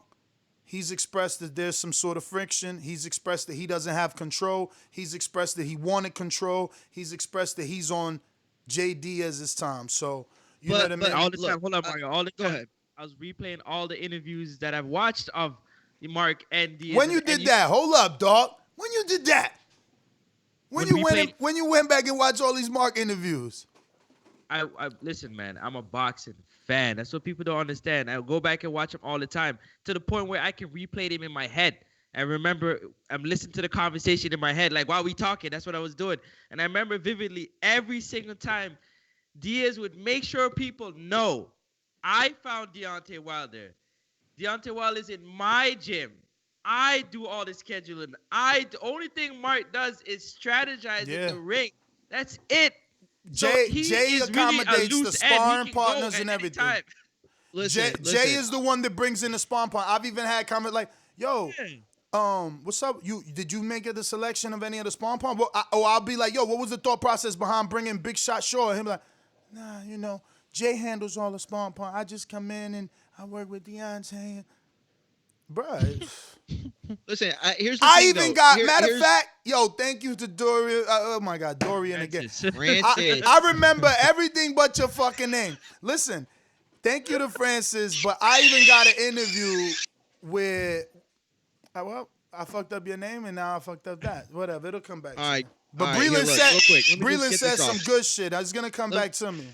he's expressed that there's some sort of friction. He's expressed that he doesn't have control. He's expressed that he wanted control. He's expressed that he's on JD as his time. So, you know what I mean? All the time, hold on, Mario. All the time. Go ahead. I was replaying all the interviews that I've watched of Mark and Diaz. When you did that, hold up, dog. When you did that? When you went back and watched all these Mark interviews? I listen, man. I'm a boxing fan. That's what people don't understand. I go back and watch them all the time to the point where I can replay them in my head. And remember, I'm listening to the conversation in my head, like while we talking. That's what I was doing, and I remember vividly every single time Diaz would make sure people know I found Deontay Wilder. Deontay Wilder's in my gym. I do all the scheduling. The only thing Mark does is strategize in the ring. That's it. Jay accommodates the sparring partners and everything. Listen, Jay is the one that brings in the sparring partner. I've even had comments like, "Yo, what's up? Did you make it the selection of any of the sparring partners?" Well, I'll be like, "Yo, what was the thought process behind bringing Big Shot Shaw?" And him like, "Nah, Jay handles all the sparring partners. I just come in and I work with Deontay." Bruh. Listen, here's the thing, even got, matter of fact, thank you to Dorian. Oh my God, Dorian again. I remember everything but your fucking name. Listen, thank you to Francis, but I even got an interview with, I fucked up your name and now I fucked up that. Whatever, it'll come back. All right. But Breland said some good shit. It's going to come back to me.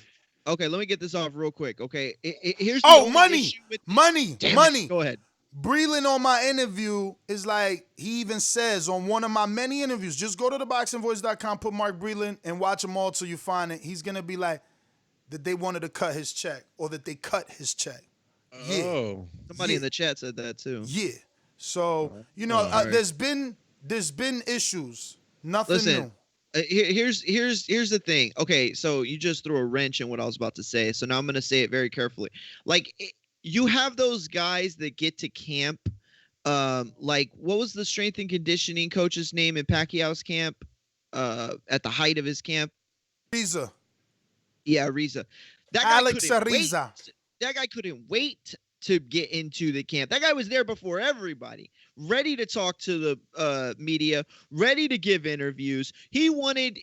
Okay, let me get this off real quick. Okay, here's money. Go ahead. Breland on my interview is like, he even says on one of my many interviews, just go to theboxingvoice.com, put Mark Breland and watch them all till you find it. He's going to be like, that they wanted to cut his check or that they cut his check. Oh. Somebody in the chat said that too. Yeah. So, there's been issues. Nothing new. Here's the thing. Okay, so you just threw a wrench in what I was about to say. So now I'm going to say it very carefully. Like, you have those guys that get to camp. Like, what was the strength and conditioning coach's name in Pacquiao's camp? At the height of his camp? Ariza. Yeah, Ariza. Alex Ariza. That guy couldn't wait to get into the camp. That guy was there before everybody, ready to talk to the media, ready to give interviews. He wanted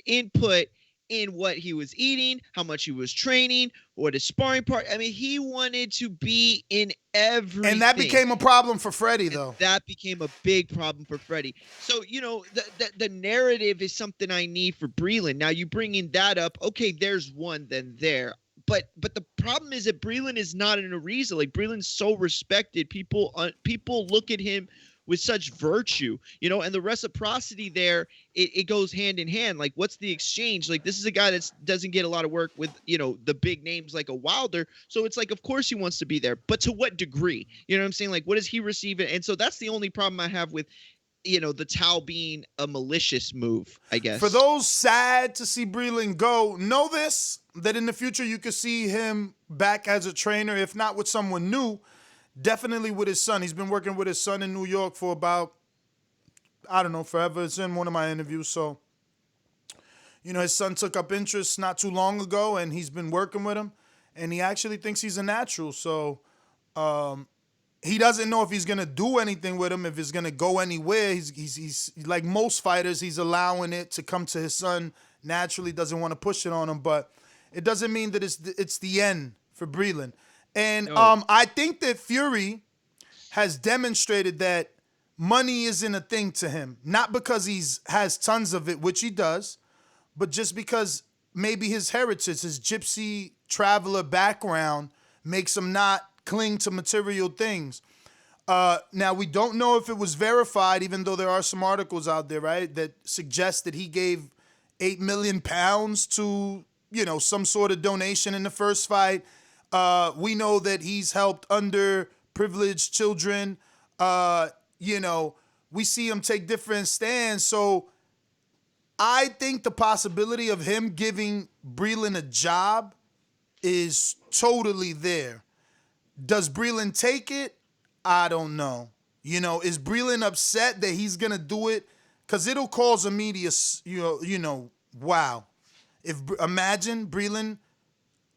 input in what he was eating, how much he was training, what his sparring part. I mean, he wanted to be in everything. And that became a problem for Freddie, though. That became a big problem for Freddie. So, the narrative is something I need for Breland. Now, you bringing that up, okay, there's one, then there. But the problem is that Breland is not an Ariza. Like, Breland's so respected. People look at him with such virtue, and the reciprocity there, it goes hand in hand. Like, what's the exchange? Like, this is a guy that doesn't get a lot of work with, the big names like a Wilder. So it's like, of course he wants to be there, but to what degree? You know what I'm saying? Like, what does he receive? And so that's the only problem I have with, the towel being a malicious move, I guess. For those sad to see Breland go, know this, that in the future you could see him back as a trainer, if not with someone new, definitely with his son. He's been working with his son in New York for about, I don't know, forever. It's in one of my interviews. So, his son took up interest not too long ago, and he's been working with him. And he actually thinks he's a natural. So, he doesn't know if he's going to do anything with him, if it's going to go anywhere. He's like most fighters, he's allowing it to come to his son naturally, doesn't want to push it on him. But it doesn't mean that it's the end for Breland. And I think that Fury has demonstrated that money isn't a thing to him. Not because has tons of it, which he does, but just because maybe his heritage, his gypsy traveler background makes him not cling to material things. Now, we don't know if it was verified, even though there are some articles out there, right, that suggest that he gave 8 million pounds to, some sort of donation in the first fight. We know that he's helped underprivileged children. We see him take different stands. So I think the possibility of him giving Breland a job is totally there. Does Breland take it? I don't know. Is Breland upset that he's going to do it? Because it'll cause a media, wow. Imagine Breland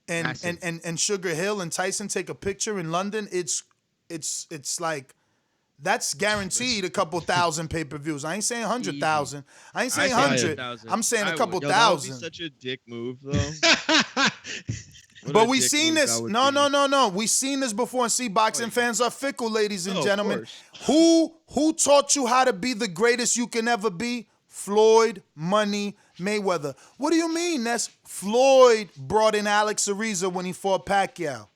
and Sugar Hill and Tyson take a picture in London, it's like, that's guaranteed a couple thousand pay-per-views. I ain't saying 100,000. I ain't saying 100. I'm saying a couple thousand. That would be such a dick move, though. But we've seen this. No. We've seen this before. And see, boxing fans are fickle, ladies and gentlemen. Who taught you how to be the greatest you can ever be? Floyd Money Mayweather. What do you mean? That's Floyd brought in Alex Ariza when he fought Pacquiao.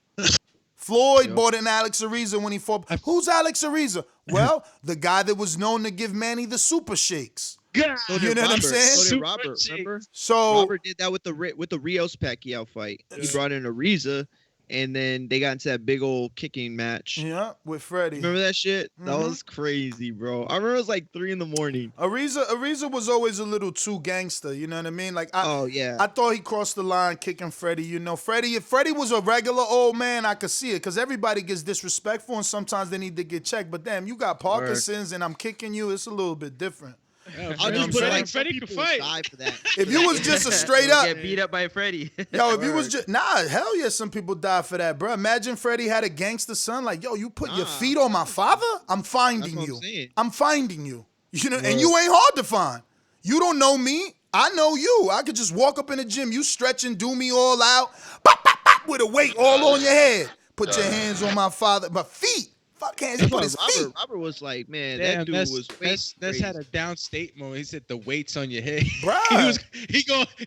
Floyd brought in Alex Ariza when he fought. Who's Alex Ariza? Well, the guy that was known to give Manny the super shakes. So You know what I'm saying? So did Robert, remember? So Robert did that with the Rios Pacquiao fight. He brought in Ariza, and then they got into that big old kicking match. yeah, with Freddie. Remember that shit? That Mhm. was crazy, bro. I remember it was like 3 a.m. Ariza was always a little too gangster. You know what I mean? Like yeah. I thought he crossed the line kicking Freddie. You know, Freddie. If Freddie was a regular old man, I could see it because everybody gets disrespectful and sometimes they need to get checked. But damn, you got Parkinson's and I'm kicking you. It's a little bit different. I'll just put it like Freddie could fight. Die for that. If you was just a straight up, Get beat up by Freddie. yo, if you was just hell yeah, some people die for that, bro. Imagine Freddie had a gangster son, like, yo, you put your feet on my father, I'm finding That's you. what I'm saying. I'm finding you. You know, and you ain't hard to find. You don't know me, I know you. I could just walk up in the gym, you stretch and do me all out, pop, pop, pop, with a weight all on your head. Put your hands on my father, my feet. Fuck hands, he put his feet. Robert was like, man, Damn, that dude was that's had a downstate moment. He said the weights on your head. Bruh.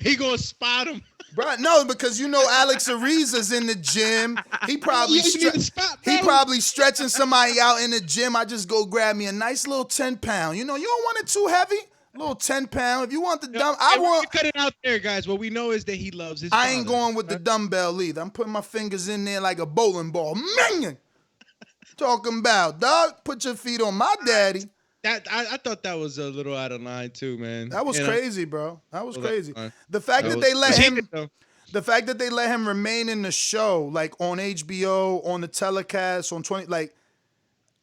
he gonna spot him. Bro, no, because you know Alex Ariza's in the gym. He probably he probably stretching somebody out in the gym. I just go grab me a nice little 10-pound. You know, you don't want it too heavy. A little 10-pound. If you want the dumb, cut it out there, guys. What we know is that he loves his. I ain't going with the dumbbell either. I'm putting my fingers in there like a bowling ball. Man, talking about dog. Put your feet on my daddy. I thought that was a little out of line too, man. That was crazy, bro. That was crazy. The fact That that was- they let him. The fact that they let him remain in the show, like on HBO, on the telecast, on 20, like,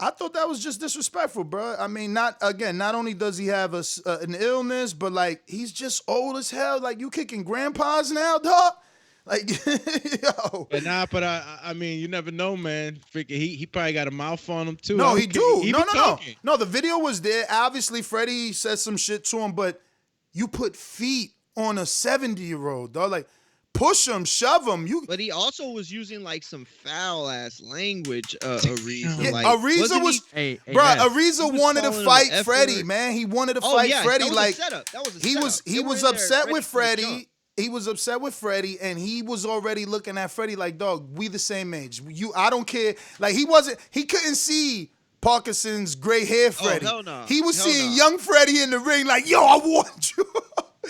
I thought that was just disrespectful, bro. I mean, not only does he have an illness, but like, he's just old as hell. Like, you kicking grandpas now, dog? Like, yo. But I mean, you never know, man. Freaking, he probably got a mouth on him too. No, he do. He No. be talking. No, the video was there. Obviously, Freddie said some shit to him, but you put feet on a 70-year-old, dog. Like, push him, shove him. But he also was using like some foul ass language. Ariza, Yeah, like, Ariza was, Ariza wanted to fight Freddie, man. He wanted to fight Freddie. Like, he was upset with Freddie. He was upset with Freddie, and he was already looking at Freddie like, dog, we the same age. I don't care. Like, he couldn't see Parkinson's gray hair Freddie. Hell no. He was seeing young Freddie in the ring like, yo, I want you.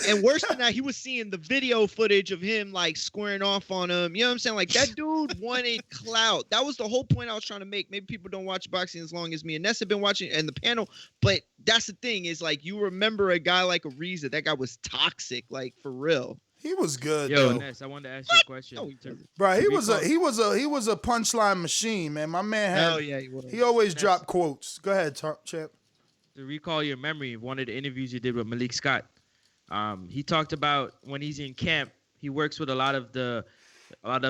And worse than that, he was seeing the video footage of him like squaring off on him. You know what I'm saying? Like, that dude wanted clout. That was the whole point I was trying to make. Maybe people don't watch boxing as long as me and Ness have been watching and the panel. But that's the thing is, like, you remember a guy like Ariza. That guy was toxic, like, for real. He was good. Yo, though. Ness, I wanted to ask you a question. Bro, he was a punchline machine, man. My man had. Hell yeah, he was. He always dropped quotes. Go ahead, champ. To recall your memory of one of the interviews you did with Malik Scott, he talked about when he's in camp, he works with a lot of the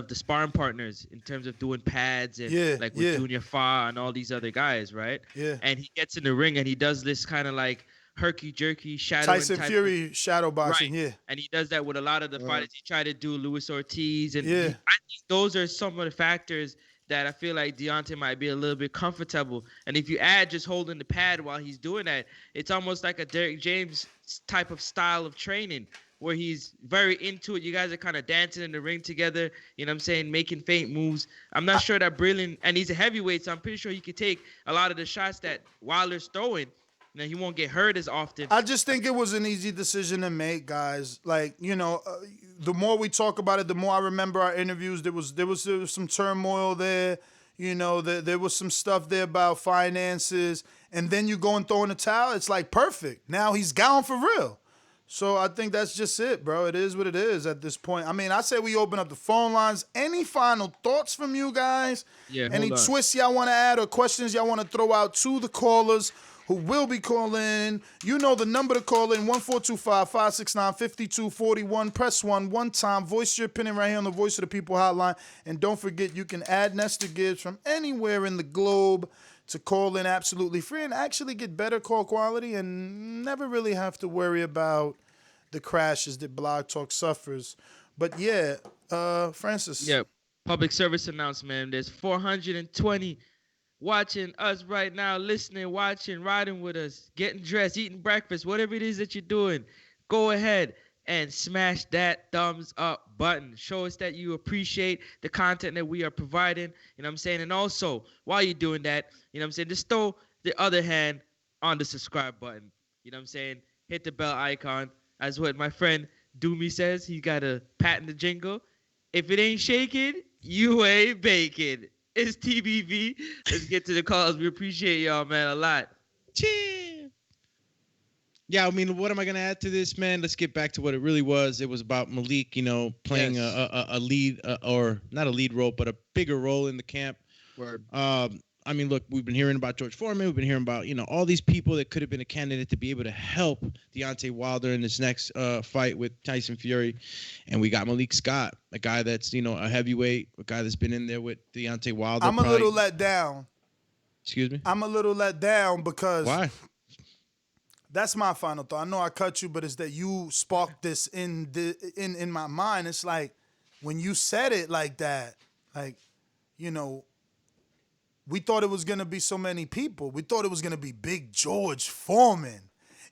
sparring partners in terms of doing pads and with Junior Fa and all these other guys, right? Yeah. And he gets in the ring and he does this kind of like herky-jerky shadow. Tyson Fury shadow boxing, right. yeah. And he does that with a lot of the fighters. He tried to do Luis Ortiz. And yeah. I think those are some of the factors that I feel like Deontay might be a little bit comfortable. And if you add just holding the pad while he's doing that, it's almost like a Derek James type of style of training where he's very into it. You guys are kind of dancing in the ring together, you know what I'm saying, making feint moves. I'm not sure that Breland, and he's a heavyweight, so I'm pretty sure he could take a lot of the shots that Wilder's throwing. Now, he won't get hurt as often. I just think it was an easy decision to make, guys. Like, you know, the more we talk about it, the more I remember our interviews. There was some turmoil there. You know, there was some stuff there about finances. And then you go and throw in the towel. It's like perfect. Now he's gone for real. So I think that's just it, bro. It is what it is at this point. I mean, I say we open up the phone lines. Any final thoughts from you guys? Yeah, Any hold on. twists y'all want to add or questions y'all want to throw out to the callers who will be calling? You know the number to call in, 1-425-569-5241. Press 1 time. Voice your opinion right here on the Voice of the People hotline. And don't forget, you can add Nestor Gibbs from anywhere in the globe to call in absolutely free and actually get better call quality and never really have to worry about the crashes that Blog Talk suffers. But yeah, Francis. Yeah, public service announcement. There's 420 watching us right now, listening, watching, riding with us, getting dressed, eating breakfast, whatever it is that you're doing. Go ahead and smash that thumbs up button. Show us that you appreciate the content that we are providing. You know what I'm saying? And also, while you're doing that, you know what I'm saying, just throw the other hand on the subscribe button. You know what I'm saying? Hit the bell icon. As what my friend Doomy says, he got a patent the jingle. If it ain't shaking, you ain't baking. It's TBV. Let's get to the calls. We appreciate y'all, man, a lot. Cheer. Yeah, I mean, what am I going to add to this, man? Let's get back to what it really was. It was about Malik, playing a lead, or not a lead role, but a bigger role in the camp. Word. I mean, look, we've been hearing about George Foreman. We've been hearing about, all these people that could have been a candidate to be able to help Deontay Wilder in this next fight with Tyson Fury. And we got Malik Scott, a guy that's, a heavyweight, a guy that's been in there with Deontay Wilder. I'm a little let down. Excuse me? I'm a little let down because... Why? That's my final thought. I know I cut you, but it's that you sparked this in my mind. It's like when you said it like that, like, we thought it was going to be so many people. We thought it was going to be Big George Foreman.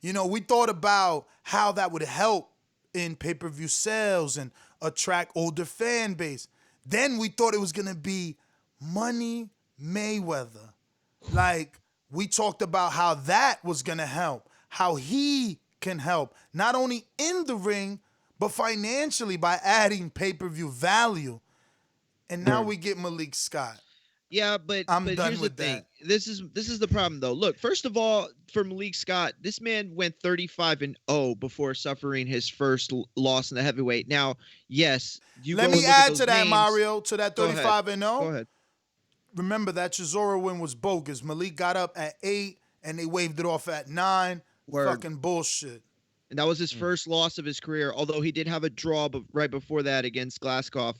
We thought about how that would help in pay-per-view sales and attract older fan base. Then we thought it was going to be Money Mayweather. Like, we talked about how that was going to help, how he can help, not only in the ring, but financially by adding pay-per-view value. And now we get Malik Scott. Yeah, but here's the thing. This is the problem, though. Look, first of all, for Malik Scott, this man went 35-0 before suffering his first loss in the heavyweight. Now, yes, let me add to that, Mario, to that 35-0. Go ahead. Remember, that Chisora win was bogus. Malik got up at 8, and they waved it off at 9. Word. Fucking bullshit. And that was his first loss of his career, although he did have a draw right before that against Glaskov.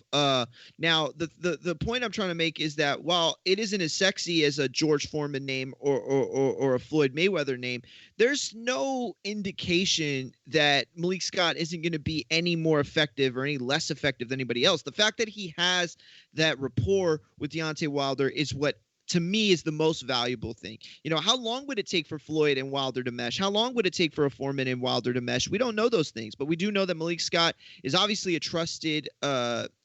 Now, the point I'm trying to make is that while it isn't as sexy as a George Foreman name or a Floyd Mayweather name, there's no indication that Malik Scott isn't going to be any more effective or any less effective than anybody else. The fact that he has that rapport with Deontay Wilder is what, to me, is the most valuable thing. How long would it take for Floyd and Wilder to mesh? How long would it take for a Foreman and Wilder to mesh? We don't know those things, but we do know that Malik Scott is obviously a trusted,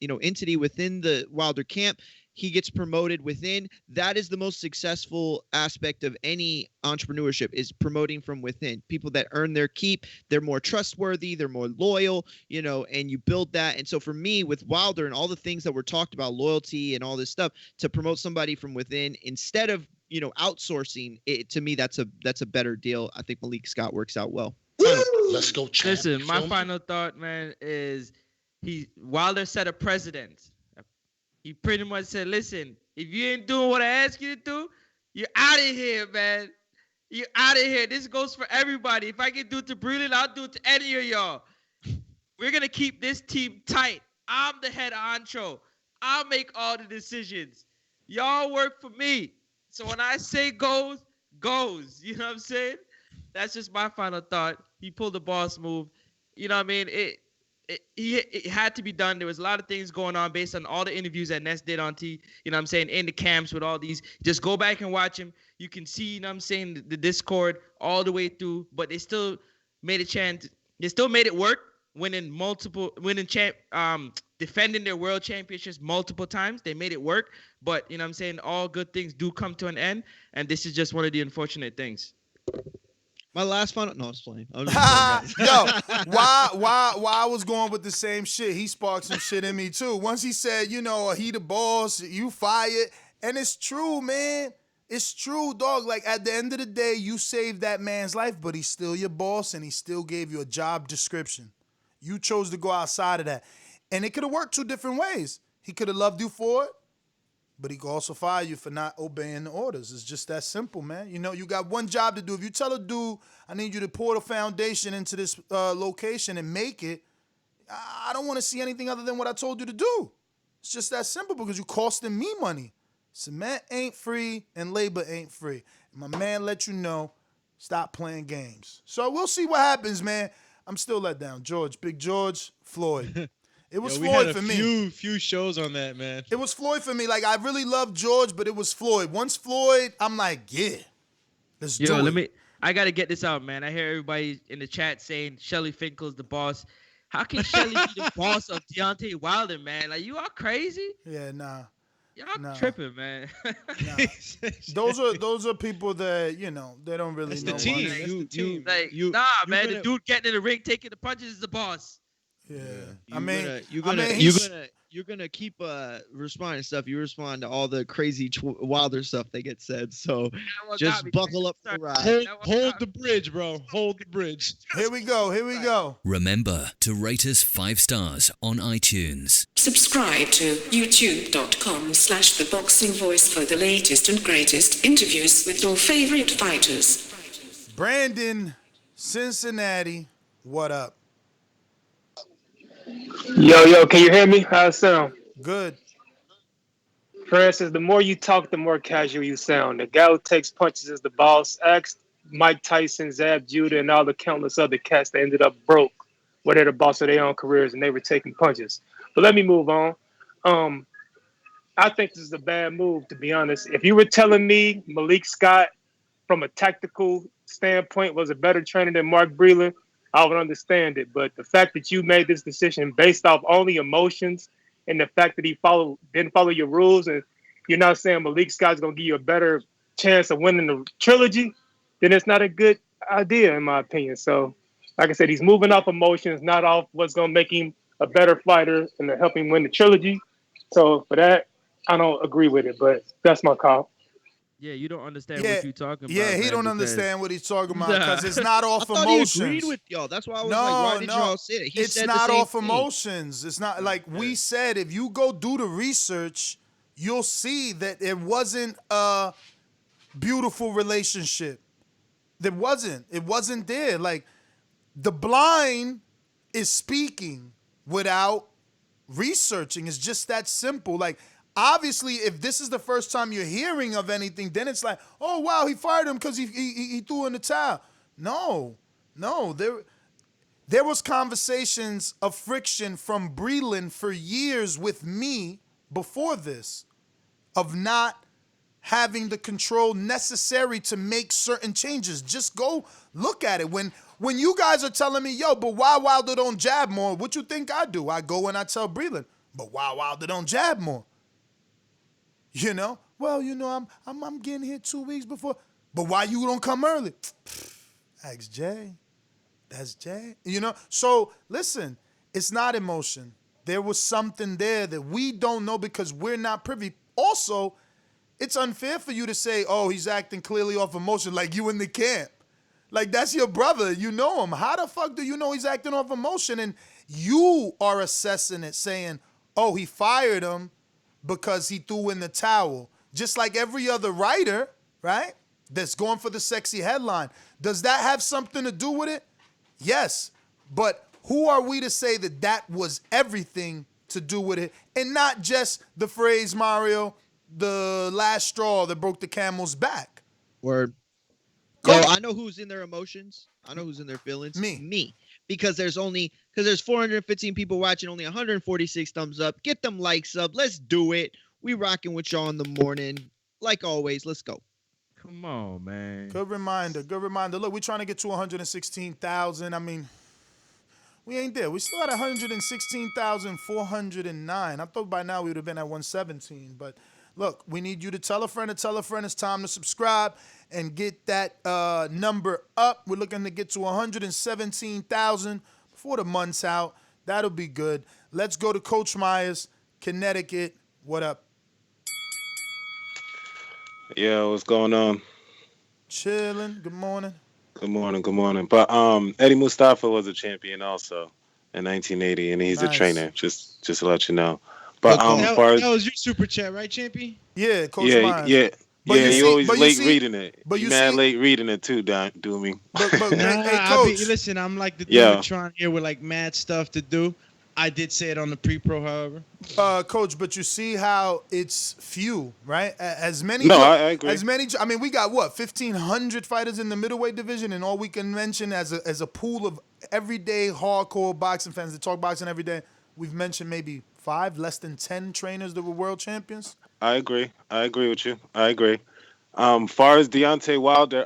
entity within the Wilder camp. He gets promoted within. That is the most successful aspect of any entrepreneurship, is promoting from within. People that earn their keep, they're more trustworthy, they're more loyal, and you build that. And so for me, with Wilder and all the things that were talked about, loyalty and all this stuff, to promote somebody from within instead of, outsourcing it, to me, that's a better deal. I think Malik Scott works out well. Let's go, champ. Listen, my final thought, man, is Wilder set a precedent. He pretty much said, listen, if you ain't doing what I ask you to do, you're out of here, man. You're out of here. This goes for everybody. If I can do it to Breland, I'll do it to any of y'all. We're going to keep this team tight. I'm the head honcho. I'll make all the decisions. Y'all work for me. So when I say goes, goes. You know what I'm saying? That's just my final thought. He pulled the boss move. You know what I mean? It had to be done. There was a lot of things going on based on all the interviews that Ness did on in the camps with all these. Just go back and watch him. You can see, the Discord all the way through, but they still made a chance. They still made it work, defending their world championships multiple times. They made it work, but all good things do come to an end, and this is just one of the unfortunate things. My last final. No, I was playing. Yo, why I was going with the same shit? He sparked some shit in me too. Once he said, he the boss, you fired, and it's true, man. It's true, dog. Like, at the end of the day, you saved that man's life, but he's still your boss, and he still gave you a job description. You chose to go outside of that, and it could have worked two different ways. He could have loved you for it, but he could also fire you for not obeying the orders. It's just that simple, man. You got one job to do. If you tell a dude, I need you to pour the foundation into this location and make it, I don't want to see anything other than what I told you to do. It's just that simple, because you're costing me money. Cement ain't free and labor ain't free. And my man let you know, stop playing games. So we'll see what happens, man. I'm still let down. Big George, Floyd. It was Floyd for me. Few shows on that, man. It was Floyd for me. Like, I really love George, but it was Floyd. Once Floyd, I'm like, yeah, let's do it. I got to get this out, man. I hear everybody in the chat saying Shelly Finkel is the boss. How can Shelly be the boss of Deontay Wilder, man? Like, you are crazy. Yeah, nah. Y'all tripping, man. Nah. Those are people that they don't really That's know the team. much. That's the team. Like, You- nah, you're man. gonna- The dude getting in the ring, taking the punches is the boss. Yeah. You're gonna keep responding to stuff. You respond to all the crazy Wilder stuff that gets said. So just buckle up for the ride. Hold the bridge, bro. Hold the bridge. Here we go. Remember to rate us 5 stars on iTunes. Subscribe to youtube.com/theboxingvoice for the latest and greatest interviews with your favorite fighters. Brandon, Cincinnati, what up? Yo, can you hear me? How it sound? Good. Francis, the more you talk, the more casual you sound. The guy who takes punches is the boss. Ask Mike Tyson, Zab Judah, and all the countless other cats that ended up broke, where they're the boss of their own careers and they were taking punches. But let me move on. I think this is a bad move, to be honest. If you were telling me Malik Scott, from a tactical standpoint, was a better trainer than Mark Breland, I would understand it. But the fact that you made this decision based off only emotions and the fact that he didn't follow your rules, and you're not saying Malik Scott's going to give you a better chance of winning the trilogy, then it's not a good idea, in my opinion. So, like I said, he's moving off emotions, not off what's going to make him a better fighter and to help him win the trilogy. So, for that, I don't agree with it, but that's my call. Yeah, you don't understand what you're talking about. Yeah, he man, don't because- understand what he's talking about because it's not off I thought emotions. he agreed with y'all. That's why I was like, why did y'all say it? He It's said not the same off thing. emotions. It's not like we said. If you go do the research, you'll see that it wasn't a beautiful relationship. It wasn't there. Like, the blind is speaking without researching. It's just that simple. Like, obviously, if this is the first time you're hearing of anything, then it's like, oh, wow, he fired him because he threw in the towel. No. There was conversations of friction from Breland for years with me before this of not having the control necessary to make certain changes. Just go look at it. When you guys are telling me, yo, but why Wilder don't jab more, what you think I do? I go and I tell Breland, but why Wilder don't jab more? Well, I'm getting here 2 weeks before. But why you don't come early? Ask Jay. That's Jay. So listen, it's not emotion. There was something there that we don't know because we're not privy. Also, it's unfair for you to say, oh, he's acting clearly off emotion, like you in the camp. Like, that's your brother. You know him. How the fuck do you know he's acting off emotion? And you are assessing it, saying, oh, he fired him because he threw in the towel. Just like every other writer, right, that's going for the sexy headline. Does that have something to do with it? Yes. But who are we to say that that was everything to do with it? And not just the phrase, Mario, the last straw that broke the camel's back. Word. Yo, I know who's in their emotions. I know who's in their feelings. Me. Because there's 415 people watching, only 146 thumbs up. Get them likes up. Let's do it. We rocking with y'all in the morning. Like always, let's go. Come on, man. Good reminder. Look, we're trying to get to 116,000. I mean, we ain't there. We still at 116,409. I thought by now we would have been at 117. But look, we need you to tell a friend. It's time to subscribe and get that number up. We're looking to get to 117,000 before the month's out. That'll be good. Let's go to Coach Myers, Connecticut. What up? Yeah, what's going on? Chilling. Good morning. Good morning. But Eddie Mustafa was a champion also in 1980, and he's a trainer. Just to let you know. But that was your super chat, right, champion? Yeah, Coach Myers. Yeah. But yeah, you always late reading it. But you late reading it too, Doomy. But hey, Coach. Listen, I'm like the Dumatron here with like mad stuff to do. I did say it on the pre-pro, however. Coach, but you see how it's few, right? As many. No, I agree. As many. I mean, we got what 1,500 fighters in the middleweight division, and all we can mention as a pool of everyday hardcore boxing fans that talk boxing every day, we've mentioned maybe 5, less than 10 trainers that were world champions. I agree with you. I agree. Far as Deontay Wilder,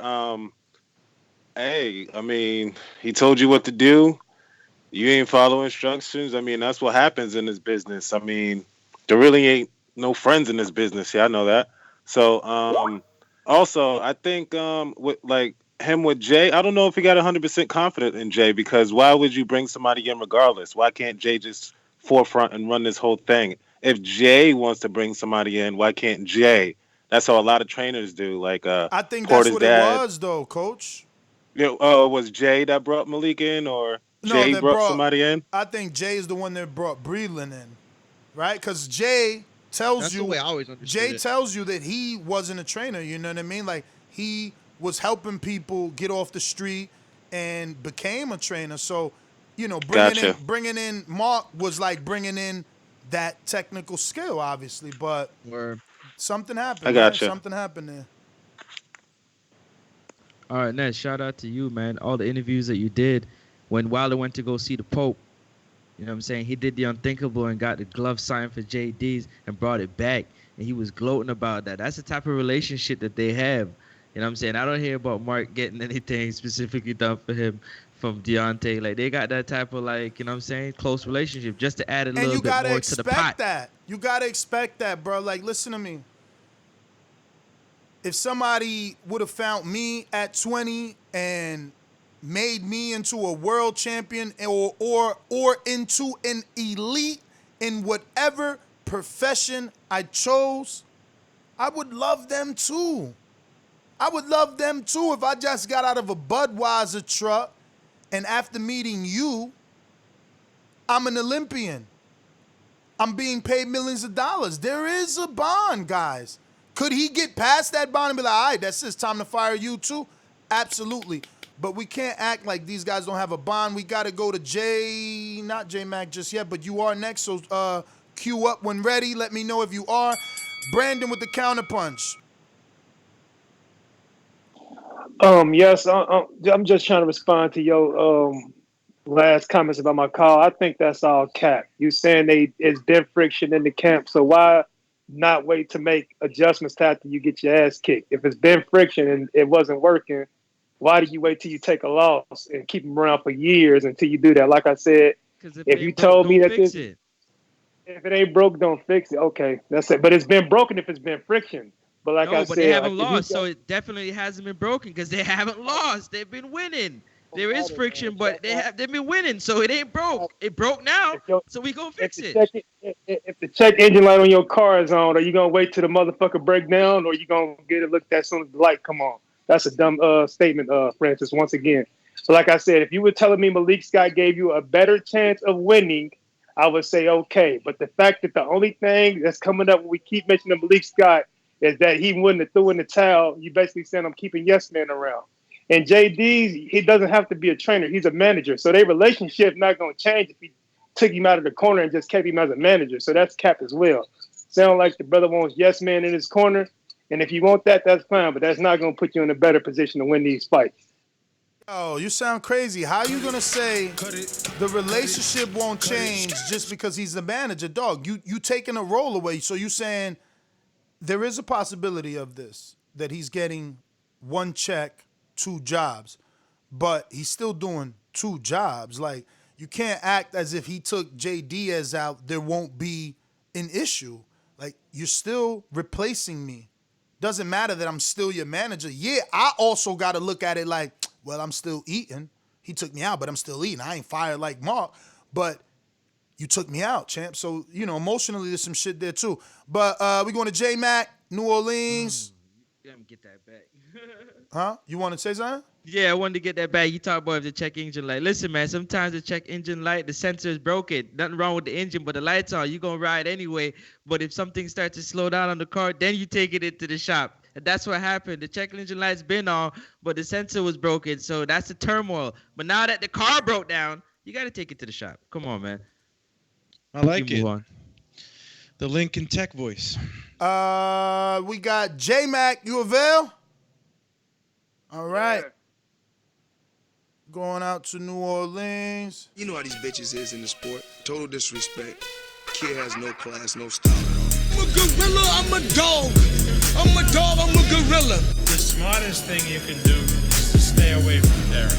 hey, I mean, he told you what to do. you ain't follow instructions. I mean, that's what happens in this business. I mean, there really ain't no friends in this business. Yeah, I know that. So, also, I think with like him with Jay, I don't know if he got 100% confident in Jay, because why would you bring somebody in regardless? Why can't Jay just forefront and run this whole thing? If Jay wants to bring somebody in, why can't Jay? That's how a lot of trainers do. Like I think that's Porter's what dad. it was, though, Coach. You know, was Jay that brought Malik in, or Jay No, brought somebody in? I think Jay is the one that brought Breland in, right? Because Jay tells That's you, the way I always understood Jay it. tells you that he wasn't a trainer. You know what I mean? Like he was helping people get off the street and became a trainer. So, you know, bringing in Mark was like bringing in that technical skill, obviously. But something happened. I gotcha. Something happened there. All right, Ned, shout out to you, man. All the interviews that you did when Wilder went to go see the Pope. You know what I'm saying? He did the unthinkable and got the glove signed for JD's and brought it back. And he was gloating about that. That's the type of relationship that they have. You know what I'm saying? I don't hear about Mark getting anything specifically done for him from Deontay. Like, they got that type of, like, you know what I'm saying, close relationship just to add a little bit more to the pot. You got to expect that, bro. Like, listen to me. If somebody would have found me at 20 and made me into a world champion or into an elite in whatever profession I chose, I would love them too. I would love them too if I just got out of a Budweiser truck and after meeting you, I'm an Olympian. I'm being paid millions of dollars. There is a bond, guys. Could he get past that bond and be like, all right, that's it, time to fire you too? Absolutely. But we can't act like these guys don't have a bond. We got to go to not J-Mac just yet, but you are next. So queue up when ready. Let me know if you are. Brandon with the counterpunch. Yes, I'm just trying to respond to your last comments about my call. I think that's all cap. You saying it's been friction in the camp, so why not wait to make adjustments after you get your ass kicked? If it's been friction and it wasn't working, why do you wait till you take a loss and keep them around for years until you do that? Like I said, if you told me that if it ain't broke, don't fix it. Okay, that's it. But it's been broken if it's been friction. But like I said, they haven't lost, so it definitely hasn't been broken because they haven't lost. They've been winning. There is friction, but they've been winning, so it ain't broke. It broke now, so we gonna fix it. If the check engine light on your car is on, are you gonna wait till the motherfucker break down, or you gonna get it looked at as soon as the light come on? That's a dumb statement, Francis. Once again, so like I said, if you were telling me Malik Scott gave you a better chance of winning, I would say okay. But the fact that the only thing that's coming up when we keep mentioning Malik Scott is that he wouldn't have threw in the towel, you basically saying I'm keeping yes men around. And JD, he doesn't have to be a trainer. He's a manager. So their relationship not going to change if he took him out of the corner and just kept him as a manager. So that's cap as well. Sound like the brother wants yes man in his corner. And if you want that, that's fine. But that's not going to put you in a better position to win these fights. Oh, you sound crazy. How are you going to say the relationship won't change just because he's the manager? Dog, you taking a role away. So you saying there is a possibility of this, that he's getting one check, 2 jobs, but he's still doing 2 jobs. Like, you can't act as if he took Jay Diaz out, there won't be an issue. Like, you're still replacing me. Doesn't matter that I'm still your manager. Yeah, I also got to look at it like, well, I'm still eating. He took me out, but I'm still eating. I ain't fired like Mark, but you took me out, champ. So, you know, emotionally, there's some shit there too. But we going to J-Mac, New Orleans. Let me get that back. Huh? You want to say something? Yeah, I wanted to get that back. You talk about the check engine light. Listen, man, sometimes the check engine light, the sensor is broken. Nothing wrong with the engine, but the lights on. You're going to ride anyway. But if something starts to slow down on the car, then you take it into the shop. And that's what happened. The check engine light's been on, but the sensor was broken. So that's the turmoil. But now that the car broke down, you got to take it to the shop. Come on, man. I like it. Move on. The Lincoln Tech voice. We got J-Mac. You avail? All right. Yeah. Going out to New Orleans. You know how these bitches is in the sport. Total disrespect. Kid has no class, no style at all. I'm a gorilla, I'm a dog. I'm a dog, I'm a gorilla. The smartest thing you can do is to stay Stay away from Derek.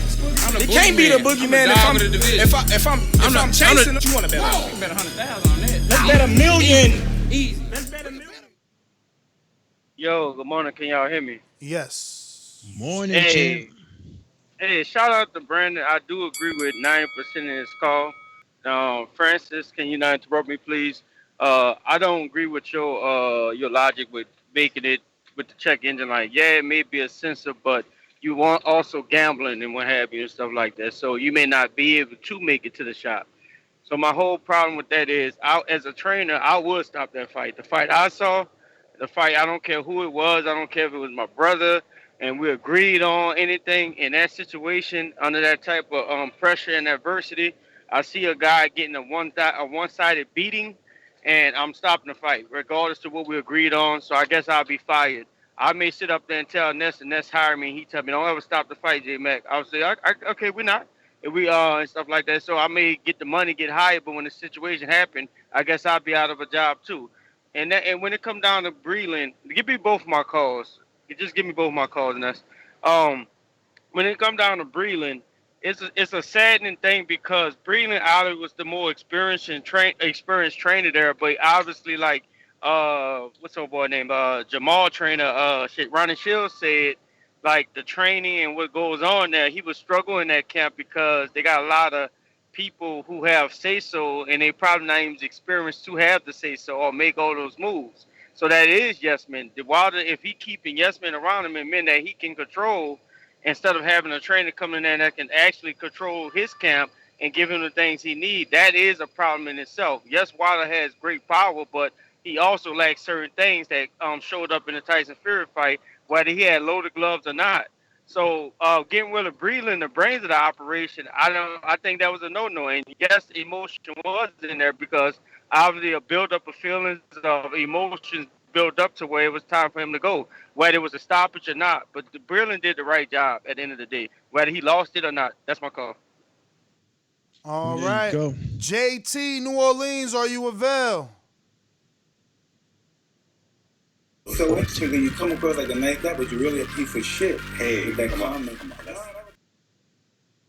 It can't be the boogeyman if I'm chasing. You want to bet on? Bet 100,000 on that. Let's bet $1 million. Easy. Let's bet $1 million. Yo, good morning. Can y'all hear me? Yes. Morning, champ. Hey, shout out to Brandon. I do agree with 90% of his call. Francis, can you not interrupt me, please? I don't agree with your logic with making it with the check engine light. Yeah, it may be a sensor, but you want also gambling and what have you and stuff like that. So you may not be able to make it to the shop. So my whole problem with that is, as a trainer, I would stop that fight. The fight I saw, I don't care who it was. I don't care if it was my brother, and we agreed on anything in that situation under that type of pressure and adversity. I see a guy getting a one-sided beating, and I'm stopping the fight, regardless of what we agreed on. So I guess I'll be fired. I may sit up there and tell Ness, and Ness hire me, and he tell me, don't ever stop the fight, J-Mac. I'll say, okay, we're not. And we and stuff like that. So I may get the money, get hired, but when the situation happened, I guess I'll be out of a job too. And when it come down to Breland, give me both my calls. Just give me both my calls, and that's when it come down to Breland, it's a saddening thing because Breland Allen was the more experienced trainer there, but obviously like what's her boy name? Jamal trainer, Ronnie Shields said like the training and what goes on there, he was struggling in that camp because they got a lot of people who have say-so and they probably not even experienced to have the say-so or make all those moves. So that is yes men. The Wilder, if he keeping yes men around him and men that he can control, instead of having a trainer come in there that can actually control his camp and give him the things he needs, that is a problem in itself. Yes, Wilder has great power, but he also lacks certain things that showed up in the Tyson Fury fight, whether he had loaded gloves or not. So getting rid of Breland, the brains of the operation, I think that was a no-no. And yes, emotion was in there because obviously a build-up of feelings of emotions built up to where it was time for him to go, whether it was a stoppage or not. But Breland did the right job at the end of the day, whether he lost it or not. That's my call. All right. Go. JT, New Orleans, are you available? So interesting that you come across like a nice guy, but you're really a piece of shit. Hey, that comment.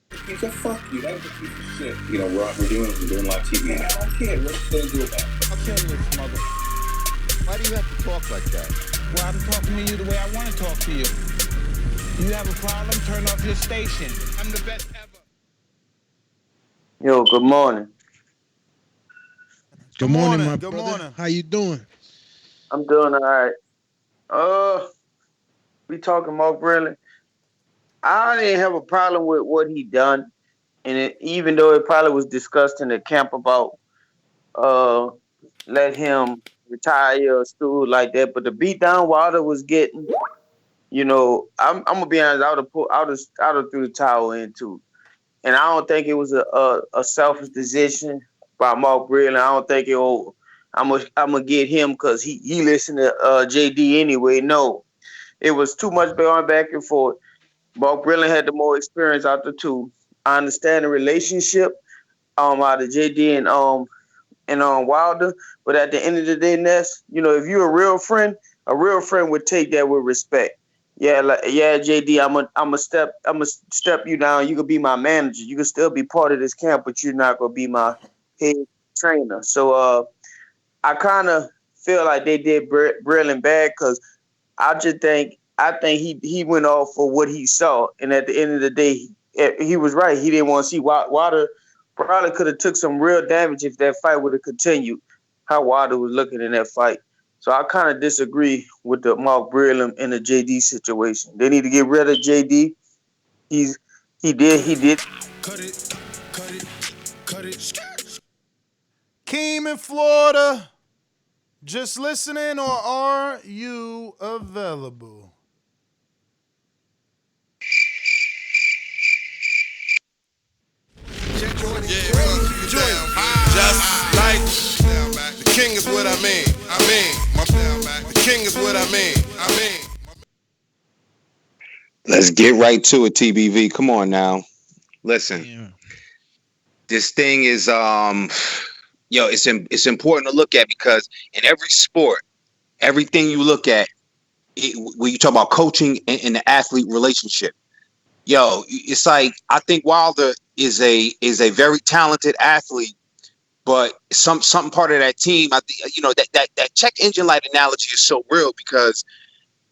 Fuck you. That was a piece of shit. You know, we're doing live TV. I don't care. What's going to do about it? I'll kill this mother. Why do you have to talk like that? Well, I'm talking to you the way I want to talk to you. You have a problem? Turn off your station. I'm the best ever. Yo, good morning. Good morning, my brother. Morning. How you doing? I'm doing all right. We talking about Breland. I didn't have a problem with what he done, and even though it probably was discussed in the camp about let him retire or stool like that, but the beat down Wilder was getting, you know, I'm gonna be honest, I would have threw the towel in too, and I don't think it was a selfish decision by Mark Breland. I don't think I'm gonna get him because he listened to JD anyway. No, it was too much going back and forth. Mark Breland had the more experience out the two. I understand the relationship out of JD and Wilder, but at the end of the day, Ness, you know, if you're a real friend would take that with respect. Yeah, JD, I'm a step you down. You could be my manager. You could still be part of this camp, but you're not gonna be my head trainer. So I kind of feel like they did Breland bad because I think he went off for what he saw, and at the end of the day, he was right. He didn't want to see Wilder. Probably could have took some real damage if that fight would have continued. How Wilder was looking in that fight, so I kind of disagree with the Mark Breland and the JD situation. They need to get rid of JD. He did. Cut it. Keem in Florida. Just listening, or are you available? Just like the king is what I mean. The king is what I mean. Let's get right to it, TBV. Come on now. Listen. Yeah. This thing is it's important to look at because in every sport, everything you look at, when you talk about coaching and the athlete relationship, yo, it's like I think Wilder is a very talented athlete, but something part of that team, I think, that check engine light analogy is so real because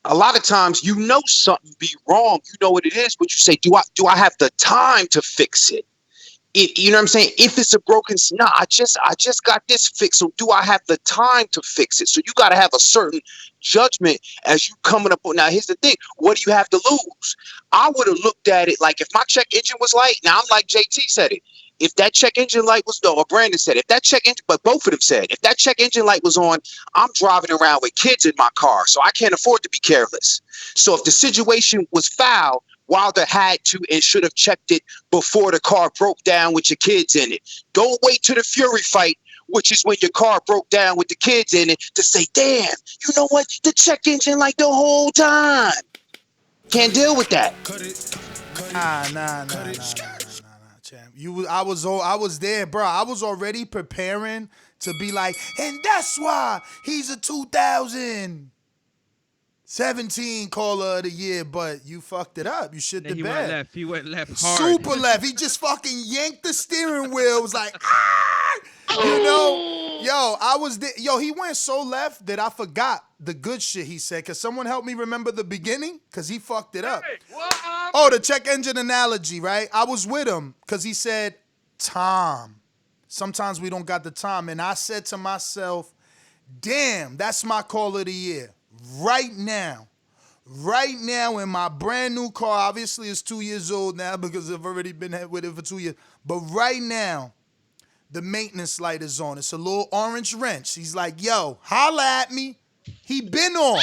a lot of times something be wrong, you know what it is, but you say, do I have the time to fix it? You know what I'm saying? If it's a broken, I just got this fixed. So do I have the time to fix it? So you got to have a certain judgment as you coming up with. Now, here's the thing. What do you have to lose? I would have looked at it like if my check engine was light. Now, I'm like JT said it. If that check engine light was or Brandon said, if that check engine, but both of them said, if that check engine light was on, I'm driving around with kids in my car, so I can't afford to be careless. So if the situation was foul, Wilder had to and should have checked it before the car broke down with your kids in it. Don't wait to the Fury fight, which is when your car broke down with the kids in it, to say, damn, you know what? The check engine light the whole time. Can't deal with that. Nah, champ. I was there, bro. I was already preparing to be like, and that's why he's a 2017 caller of the year, but you fucked it up. You shit the bed. He went left hard. Super left. He just fucking yanked the steering wheel. It was like, you know, yo, I was there. Yo, he went so left that I forgot the good shit he said. Cause someone help me remember the beginning? Cause he fucked it up. Oh, the check engine analogy, right? I was with him because he said, time. Sometimes we don't got the time. And I said to myself, damn, that's my call of the year. Right now in my brand new car, obviously it's 2 years old now because I've already been with it for 2 years. But right now, the maintenance light is on. It's a little orange wrench. He's like, yo, holla at me. He been on.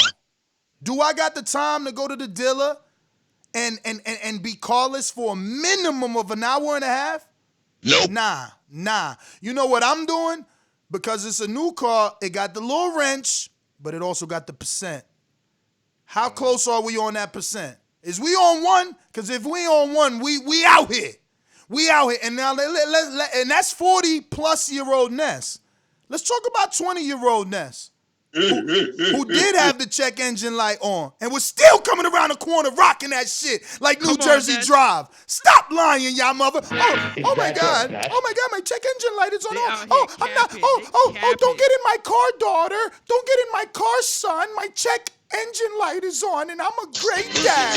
Do I got the time to go to the dealer and be carless for a minimum of an hour and a half? Nope. Nah. You know what I'm doing? Because it's a new car, it got the little wrench, but it also got the percent. How close are we on that percent? Is we on one? Because if we on one, we out here. We out here. And now and that's 40-plus-year-old Ness. Let's talk about 20-year-old Ness. Who did have the check engine light on and was still coming around the corner rocking that shit like New Jersey Drive. Stop lying, y'all mother. Oh my God, my check engine light is on. I'm not. Don't get in my car, daughter. Don't get in my car, son. My check engine light is on and I'm a great dad.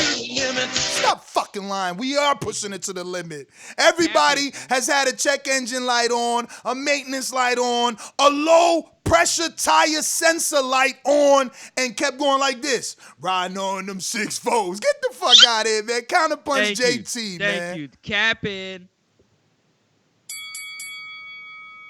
Stop fucking lying. We are pushing it to the limit. Everybody has had a check engine light on, a maintenance light on, a low pressure tire sensor light on, and kept going like this. Riding on them 6-4s. Get the fuck out of here, man. Counterpunch JT, man. Thank you. Capping.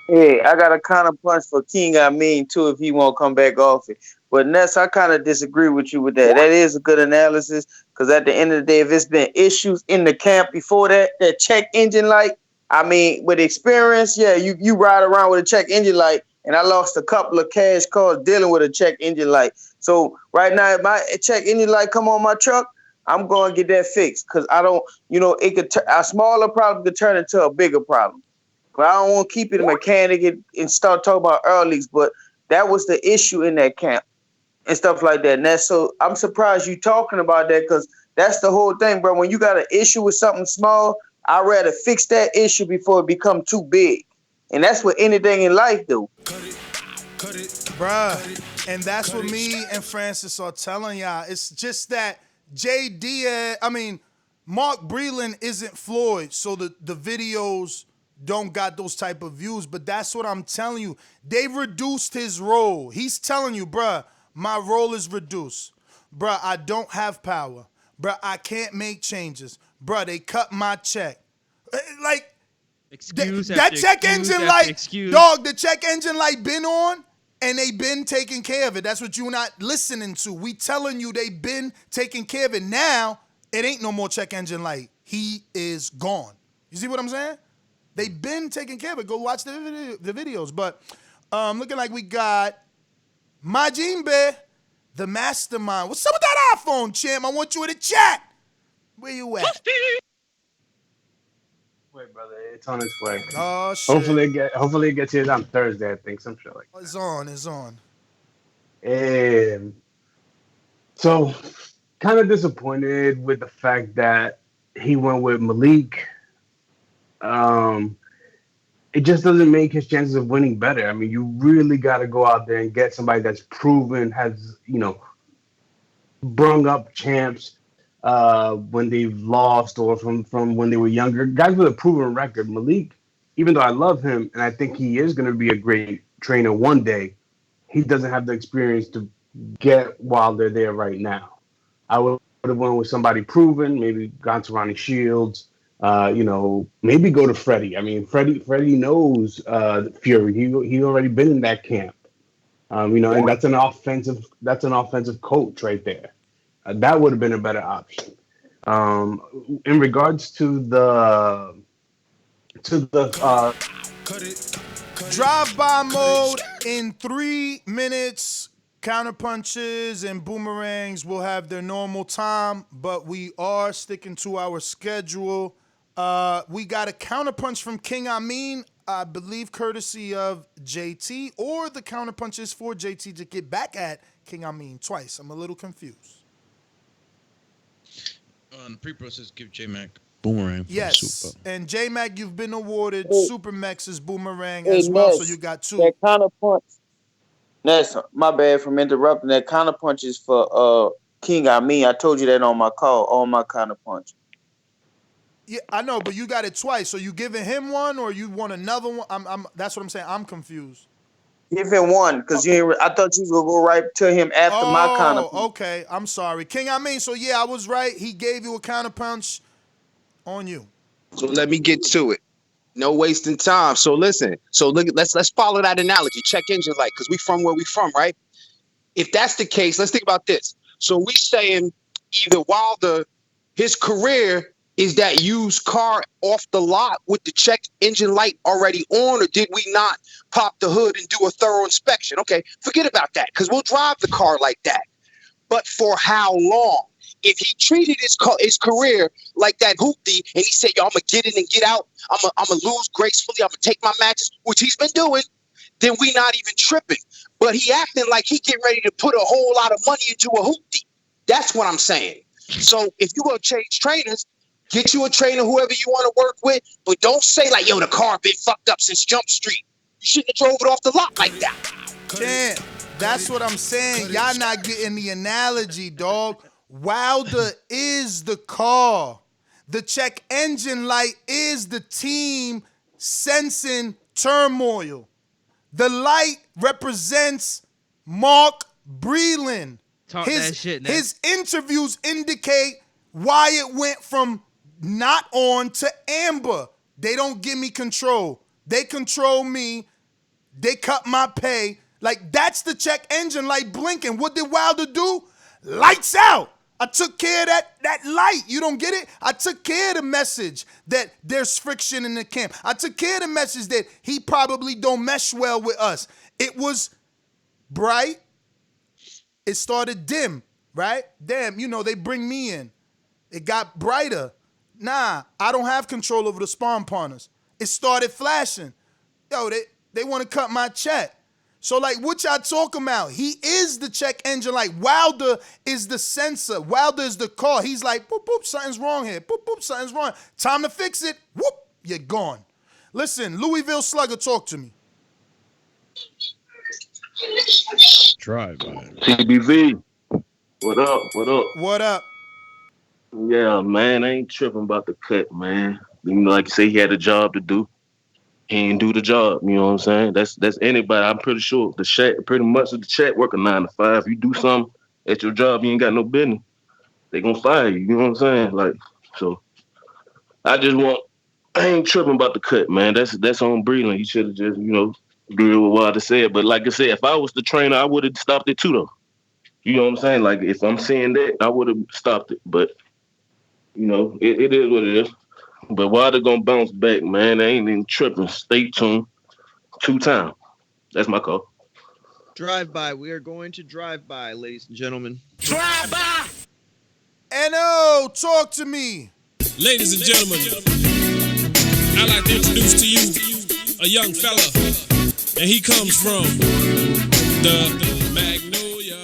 Hey, I got a counterpunch for King. I mean, too, if he won't come back off it. But Ness, I kind of disagree with you with that. That is a good analysis because at the end of the day, if it's been issues in the camp before that check engine light, I mean, with experience, yeah, you ride around with a check engine light, and I lost a couple of cash calls dealing with a check engine light. So right now, if my check engine light come on my truck, I'm going to get that fixed because I don't, it could a smaller problem could turn into a bigger problem. But I don't want to keep it a mechanic and start talking about earlies, but that was the issue in that camp and stuff like that. And so I'm surprised you talking about that because that's the whole thing, bro. When you got an issue with something small, I'd rather fix that issue before it become too big. And that's what anything in life do. Bruh, and that's what me and Francis are telling y'all. It's just that Mark Breland isn't Floyd, so the videos don't got those type of views, but that's what I'm telling you. They reduced his role. He's telling you, bruh, my role is reduced. Bruh, I don't have power. Bruh, I can't make changes. Bruh, they cut my check. Like, that check engine light, dog, the check engine light been on, and they been taking care of it. That's what you're not listening to. We telling you they been taking care of it. Now, it ain't no more check engine light. He is gone. You see what I'm saying? They been taking care of it. Go watch the videos. But looking like we got Majimbe, the mastermind. What's up with that iPhone, champ? I want you in the chat. Where you at? Wait, brother, it's on its way. Oh shit! Hopefully it gets here on Thursday. I think some shit like that. It's on. So, kind of disappointed with the fact that he went with Malik. It just doesn't make his chances of winning better. I mean, you really got to go out there and get somebody that's proven, has, brung up champs when they've lost or from when they were younger. Guys with a proven record. Malik, even though I love him and I think he is going to be a great trainer one day, he doesn't have the experience to get Wilder there right now. I would have went with somebody proven, maybe gone to Ronnie Shields. Maybe go to Freddie. I mean, Freddie knows Fury. He already been in that camp. And that's an offensive coach right there. That would have been a better option. In regards to the drive-by mode in 3 minutes. Counterpunches and boomerangs will have their normal time, but we are sticking to our schedule. We got a counterpunch from King Amin, I believe courtesy of JT, or the counterpunch is for JT to get back at King Amin twice. I'm a little confused. On the pre-process, give J-Mac boomerang. Yes, super. And J-Mac, you've been awarded Super Max's boomerang Hey, as well, Ness, so you got 2. That counterpunch. Ness, my bad for interrupting. That counterpunch is for King I told you that on my call, on my counterpunch. Yeah, I know, but you got it twice. So you giving him one, or you want another one? That's what I'm saying. I'm confused. Give him one, because I thought you was going to go right to him after my counterpunch. Okay. I'm sorry. King Amin, so yeah, I was right. He gave you a counterpunch on you. So let me get to it. No wasting time. So listen. So look, let's follow that analogy. Check engine light, because we from where we from, right? If that's the case, let's think about this. So we saying either Wilder, his career is that used car off the lot with the check engine light already on, or did we not pop the hood and do a thorough inspection? Okay, forget about that, because we'll drive the car like that. But for how long? If he treated his career like that hoopty, and he said, "Yo, I'm gonna get in and get out. I'm gonna lose gracefully. I'm gonna take my matches," which he's been doing, then we not even tripping. But he acting like he getting ready to put a whole lot of money into a hoopty. That's what I'm saying. So if you gonna change trainers, get you a trainer, whoever you want to work with, but don't say like, "Yo, the car been fucked up since Jump Street." You shouldn't have drove it off the lot like that. Damn, that's what I'm saying. Y'all not getting the analogy, dog. Wilder is the car. The check engine light is the team sensing turmoil. The light represents Mark Breland. Talk that shit, Ness. His interviews indicate why it went from not on to amber. They don't give me control. They control me. They cut my pay. Like, that's the check engine light blinking. What did Wilder do? Lights out. I took care of that light. You don't get it? I took care of the message that there's friction in the camp. I took care of the message that he probably don't mesh well with us. It was bright. It started dim, right? Damn, they bring me in. It got brighter. Nah, I don't have control over the spawn partners. It started flashing. Yo, they want to cut my check. So, like, what y'all talking about? He is the check engine light. Wilder is the sensor. Wilder is the car. He's like, boop, boop, something's wrong here. Boop, boop, something's wrong. Time to fix it. Whoop, you're gone. Listen, Louisville Slugger, talk to me. Drive by. TBV. What up? What up? What up? Yeah, man, I ain't tripping about the cut, man. Like you say, he had a job to do. He ain't do the job, you know what I'm saying? That's anybody. I'm pretty sure pretty much the chat work a 9 to 5. You do something at your job, you ain't got no business. They gonna fire you, you know what I'm saying? Like, so I ain't tripping about the cut, man. That's on Breland. You should have just, agree with what I said. But like I said, if I was the trainer, I would have stopped it too, though. You know what I'm saying? Like, if I'm seeing that, I would have stopped it. But, it is what it is. But Wilder gonna bounce back, man. They ain't even tripping. Stay tuned. 2 times. That's my call. Drive by. We are going to drive by, ladies and gentlemen. Drive by. N.O., talk to me. Ladies and gentlemen, I'd like to introduce to you a young fella, and he comes from the Magnolia.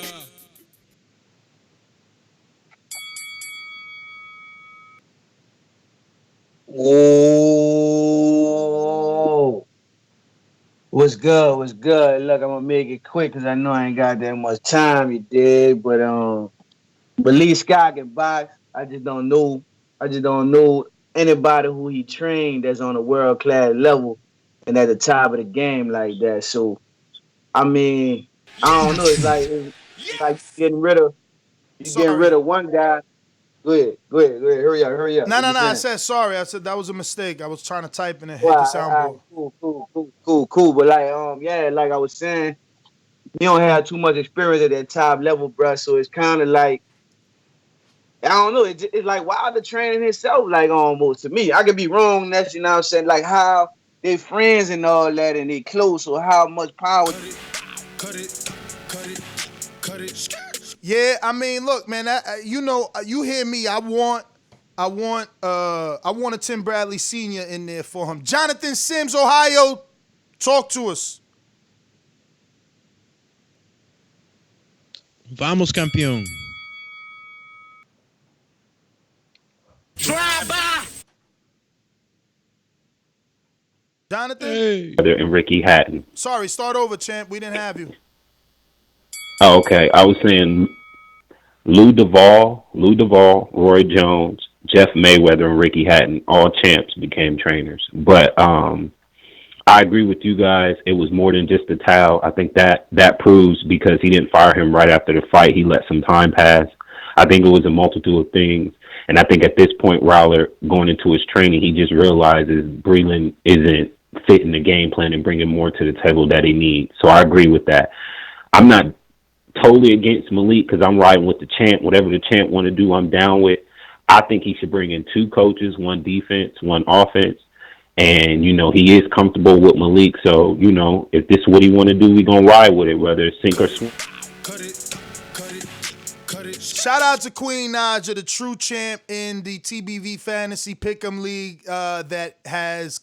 What's good? What's good? Look, I'm gonna make it quick because I know I ain't got that much time. You did, but Malik Scott can box. I just don't know. I just don't know anybody who he trained that's on a world class level and at the top of the game like that. So I mean, I don't know. It's like getting rid Sorry. of one guy. Go ahead. Hurry up. No, What no, you no. I saying? said sorry. I said that was a mistake. I was trying to type and it Well, hit the all right, soundboard. cool. But yeah, like I was saying, you don't have too much experience at that top level, bruh. So it's kind of like I don't know. It's like Wilder training himself, like almost to me. I could be wrong. That's you know what I'm saying. Like how they friends and all that, and they close. So how much power? Cut it. Yeah, I mean, look, man. You hear me? I want a Tim Bradley Sr. in there for him. Jonathan Sims, Ohio, talk to us. Vamos, campeón. Jonathan? And Ricky Hatton. Sorry, start over, champ. We didn't have you. Oh, okay. I was saying Lou Duvall, Roy Jones, Jeff Mayweather, and Ricky Hatton, all champs, became trainers. But I agree with you guys. It was more than just a towel. I think that proves because he didn't fire him right after the fight. He let some time pass. I think it was a multitude of things. And I think at this point, Rowler, going into his training, he just realizes Breland isn't fitting the game plan and bringing more to the table that he needs. So I agree with that. I'm not totally against Malik because I'm riding with the champ. Whatever the champ want to do, I'm down with. I think he should bring in two coaches, one defense, one offense. And, he is comfortable with Malik. So, if this is what he want to do, we going to ride with it, whether it's sink or swim. Shout out to Queen Naja, the true champ in the TBV Fantasy Pick'em League that has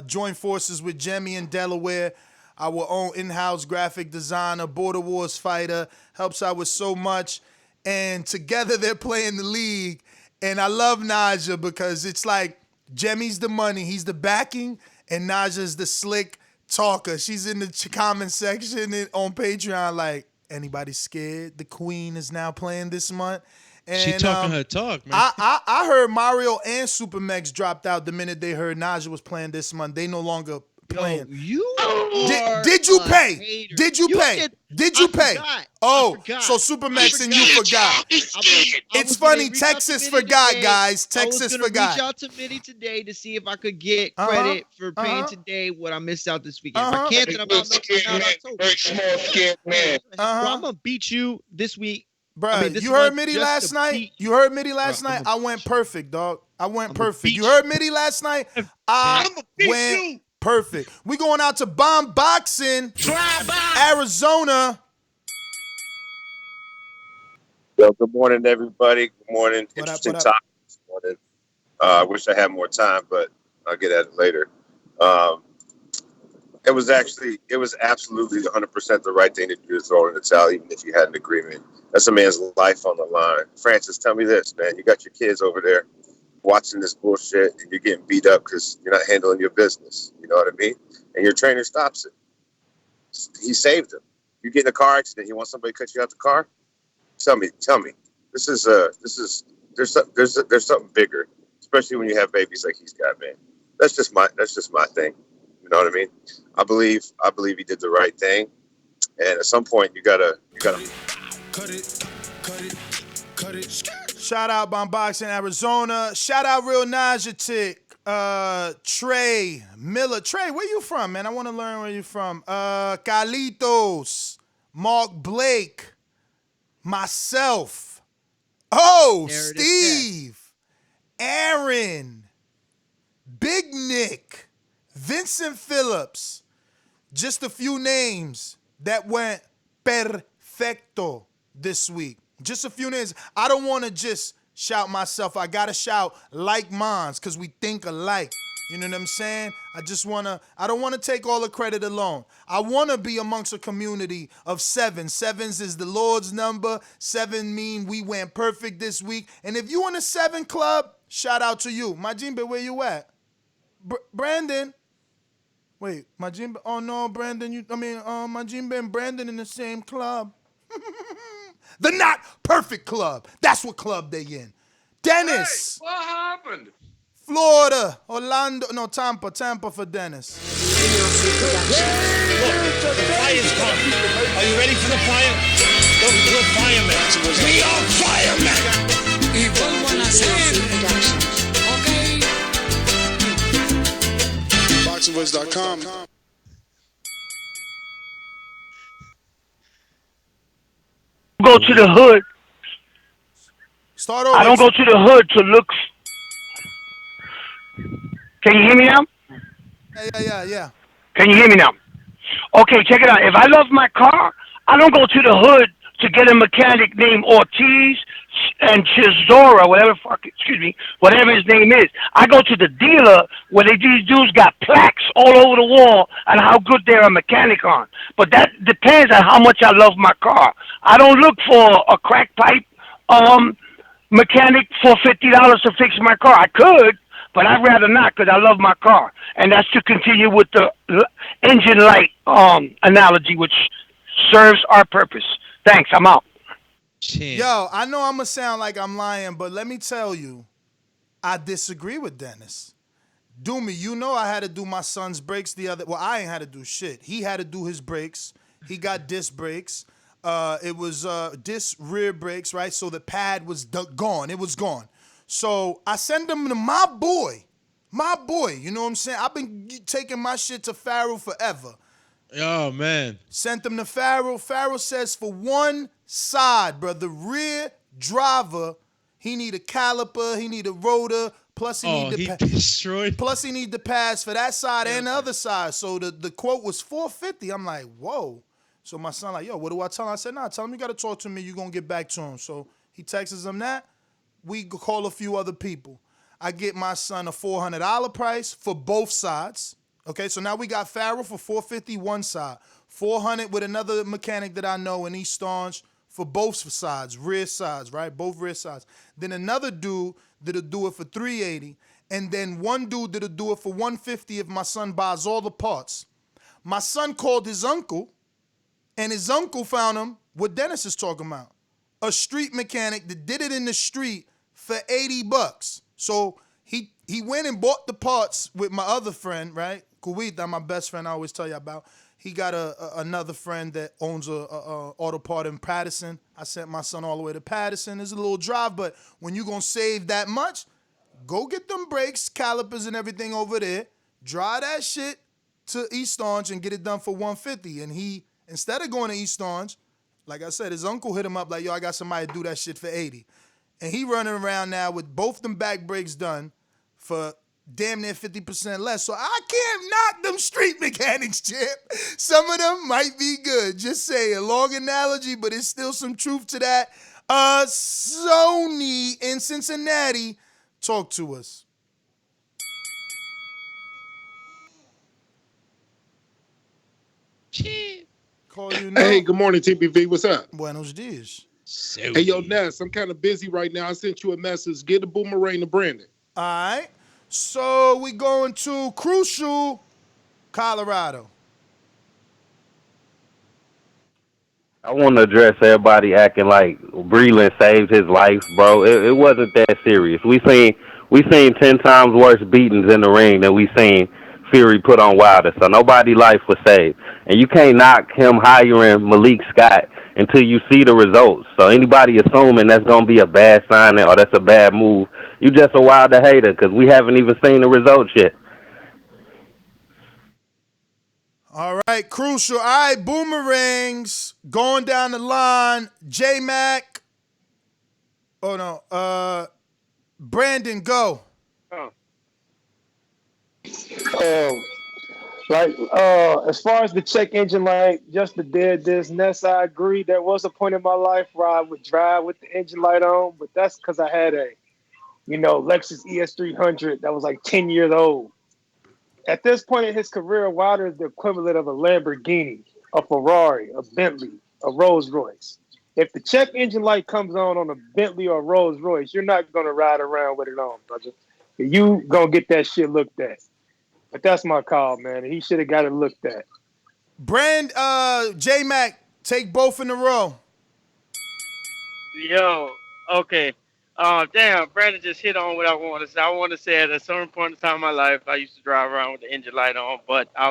joined forces with Jemmy in Delaware, our own in-house graphic designer, Border Wars fighter, helps out with so much. And together they're playing the league. And I love Naja because it's like Jemmy's the money, he's the backing, and Naja's the slick talker. She's in the comment section on Patreon like, anybody scared? The queen is now playing this month. And she talking her talk, man. I heard Mario and Supermax dropped out the minute they heard Naja was playing this month. They no longer playing. Did you pay? Did you pay? Did you pay? Oh, so Supermax and you forgot. It's funny. Texas forgot, guys. Texas forgot. Reach out to Mitty today to see if I could get credit for paying today what I missed out this weekend. If I can't, then I'm out October. Very small, scared man. Well, I'm gonna beat you this week. Bruh, you heard Mitty last night? You heard Mitty last night? I went perfect, dog. I went perfect. You heard Mitty last night? I went perfect. We going out to Bomb Boxing, Arizona. Yo, good morning, everybody. Good morning. Interesting topic this morning. I wish I had more time, but I'll get at it later. It was absolutely 100% the right thing to do to throw in the towel, even if you had an agreement. That's a man's life on the line. Francis, tell me this, man. You got your kids over there watching this bullshit, and you're getting beat up because you're not handling your business. You know what I mean? And your trainer stops it. He saved him. You get in a car accident, you want somebody to cut you out the car? Tell me. There's something bigger, especially when you have babies like he's got, man. That's just my thing. You know what I mean? I believe he did the right thing, and at some point you gotta. Cut it. Shout out Bomb Boxing, Arizona. Shout out Real Najatic. Trey Miller. Trey, where you from, man? I want to learn where you from. Carlitos, Mark Blake, myself. Oh, Steve, Aaron, Big Nick, Vincent Phillips. Just a few names that went perfecto this week. Just a few names. I don't want to just shout myself. I got to shout like mines because we think alike. You know what I'm saying? I don't want to take all the credit alone. I want to be amongst a community of seven. Sevens is the Lord's number. 7 mean we went perfect this week. And if you in a 7 club, shout out to you. Majimbe, where you at? Brandon, Wait, Majimbe. Oh no, Brandon. Majimbe and Brandon in the same club. The not perfect club. That's what club they in. Dennis. What happened? Florida, Orlando, no, Tampa for Dennis. Fire's come. Are you ready for the fire? We're firemen. We are firemen. Y vuelvo a nacer. Okay. BoxingVoice.com. Go to the hood. Start over. I don't go to the hood to look. Can you hear me now? Yeah. Can you hear me now? Okay, check it out. If I love my car, I don't go to the hood to get a mechanic named Ortiz and Chisora, whatever his name is. I go to the dealer where these dudes got plaques all over the wall and how good they're a mechanic on. But that depends on how much I love my car. I don't look for a crack pipe mechanic for $50 to fix my car. I could, but I'd rather not because I love my car. And that's to continue with the engine light analogy, which serves our purpose. Thanks, I'm out. Yo, I know I'm going to sound like I'm lying, but let me tell you, I disagree with Dennis. Doomy, you know I had to do my son's brakes I ain't had to do shit. He had to do his brakes. He got disc brakes. It was disc rear brakes, right? So the pad was gone. It was gone. So I send him to my boy, you know what I'm saying? I've been taking my shit to Farrell forever. Oh, man. Sent him to Farrell. Farrell says for one side, bro, the rear driver, he need a caliper, he need a rotor, plus he need the pads for that side and the other side. So the quote was $450. I'm like, whoa. So my son like, yo, what do I tell him? I said, nah, tell him you got to talk to me. You're going to get back to him. So he texts him that. We call a few other people. I get my son a $400 price for both sides. Okay, so now we got Farrell for $450 one side, $400 with another mechanic that I know in East Orange for both sides, rear sides, right? Both rear sides. Then another dude that'll do it for $380, and then one dude that'll do it for $150 if my son buys all the parts. My son called his uncle, and his uncle found him what Dennis is talking about, a street mechanic that did it in the street for $80. So he went and bought the parts with my other friend, right? Kuwait, my best friend I always tell you about. He got another friend that owns a auto part in Patterson. I sent my son all the way to Patterson. It's a little drive, but when you going to save that much, go get them brakes, calipers, and everything over there. Drive that shit to East Orange and get it done for $150. And he, instead of going to East Orange, like I said, his uncle hit him up like, yo, I got somebody to do that shit for $80. And he running around now with both them back brakes done for damn near 50% less. So I can't knock them street mechanics, Chip. Some of them might be good. Just say a long analogy, but it's still some truth to that. Sony in Cincinnati, talk to us. Call you now. Hey, good morning, TPV. What's up? Buenos dias. Hey, yo, Ness, I'm kind of busy right now. I sent you a message. Get the boomerang to Brandon. All right. So we going to Crucial, Colorado. I want to address everybody acting like Breland saved his life, bro. It wasn't that serious. We seen 10 times worse beatings in the ring than we seen Fury put on Wilder. So nobody's life was saved. And you can't knock him hiring Malik Scott until you see the results. So anybody assuming that's going to be a bad sign or that's a bad move, you just a Wilder hater because we haven't even seen the results yet. All right, Crucial. All right, boomerangs going down the line. J-Mac. Oh, no. Brandon, go. As far as the check engine light, just the dead this Ness, I agree. There was a point in my life where I would drive with the engine light on, but that's because I had a, Lexus ES300 that was like 10 years old. At this point in his career, Wilder is the equivalent of a Lamborghini, a Ferrari, a Bentley, a Rolls Royce. If the check engine light comes on a Bentley or a Rolls Royce, you're not going to ride around with it on, brother. You going to get that shit looked at. But that's my call, man. He should have got it looked at. J-Mac, take both in a row. Yo, okay. Damn, Brandon just hit on what I want to say. I want to say at a certain point in time in my life, I used to drive around with the engine light on, but I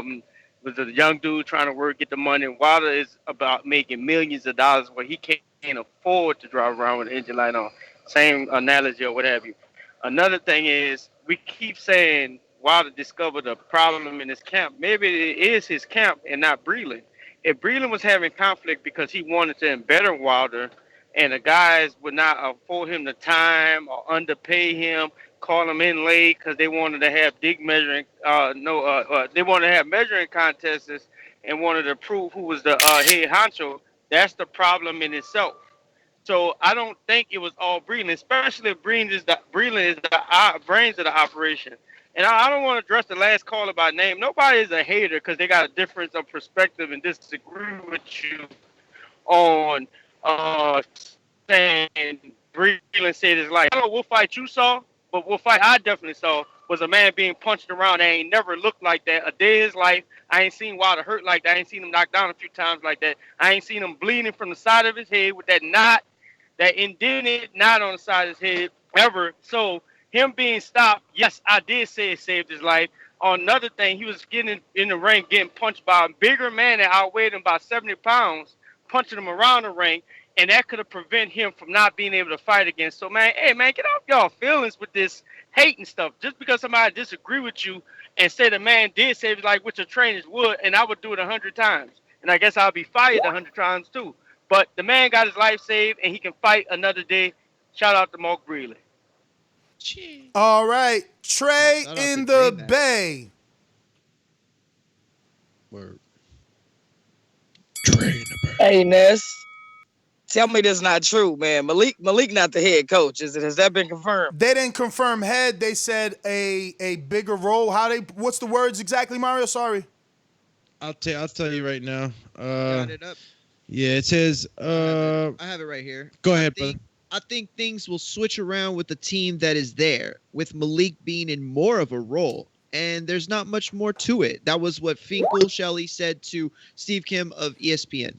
was a young dude trying to work, get the money. Wilder is about making millions of dollars where he can't afford to drive around with the engine light on. Same analogy or what have you. Another thing is we keep saying Wilder discovered a problem in his camp. Maybe it is his camp and not Breland. If Breland was having conflict because he wanted to embetter Wilder, and the guys would not afford him the time or underpay him, call him in late because they wanted to have they wanted to have measuring contests and wanted to prove who was the head honcho. That's the problem in itself. So I don't think it was all Breland, especially if Breland is the brains of the operation. And I don't want to address the last caller by name. Nobody is a hater because they got a difference of perspective and disagree with you on saying Breland said his life. I don't know what fight you saw, but what fight I definitely saw was a man being punched around that ain't never looked like that a day in his life. I ain't seen Wilder hurt like that. I ain't seen him knocked down a few times like that. I ain't seen him bleeding from the side of his head with that knot, that indented knot on the side of his head ever. So him being stopped, yes, I did say it saved his life. On another thing, he was getting in the ring, getting punched by a bigger man that outweighed him by 70 pounds, punching him around the ring. And that could have prevented him from not being able to fight again. So, man, hey, man, get off y'all feelings with this hating stuff. Just because somebody disagree with you and say the man did save his life, which the trainers would, and I would do it 100 times. And I guess I'll be fired 100 times, too. But the man got his life saved, and he can fight another day. Shout out to Mark Breland. All right. Trey in the Bay. Word. Hey, Ness. Tell me that's not true, man. Malik not the head coach. Has that been confirmed? They didn't confirm head. They said a bigger role. What's the words exactly, Mario? Sorry. I'll tell you right now. Got it up. Yeah, it says I have it right here. Go ahead, brother. I think things will switch around with the team that is there, with Malik being in more of a role. And there's not much more to it. That was what Finkel Shelly said to Steve Kim of ESPN.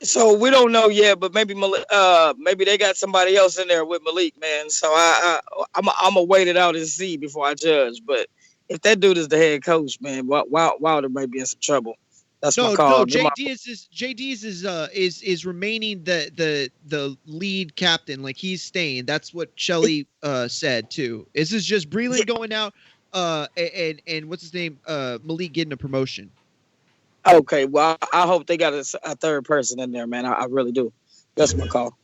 So we don't know yet, but maybe they got somebody else in there with Malik, man. So I'm gonna wait it out and see before I judge. But if that dude is the head coach, man, Wilder might be in some trouble. That's my call. No, JD is remaining the lead captain, like he's staying. That's what Shelly said too. This is just Breland going out, and what's his name, Malik getting a promotion. Okay, well, I hope they got a third person in there, man. I really do. That's my call.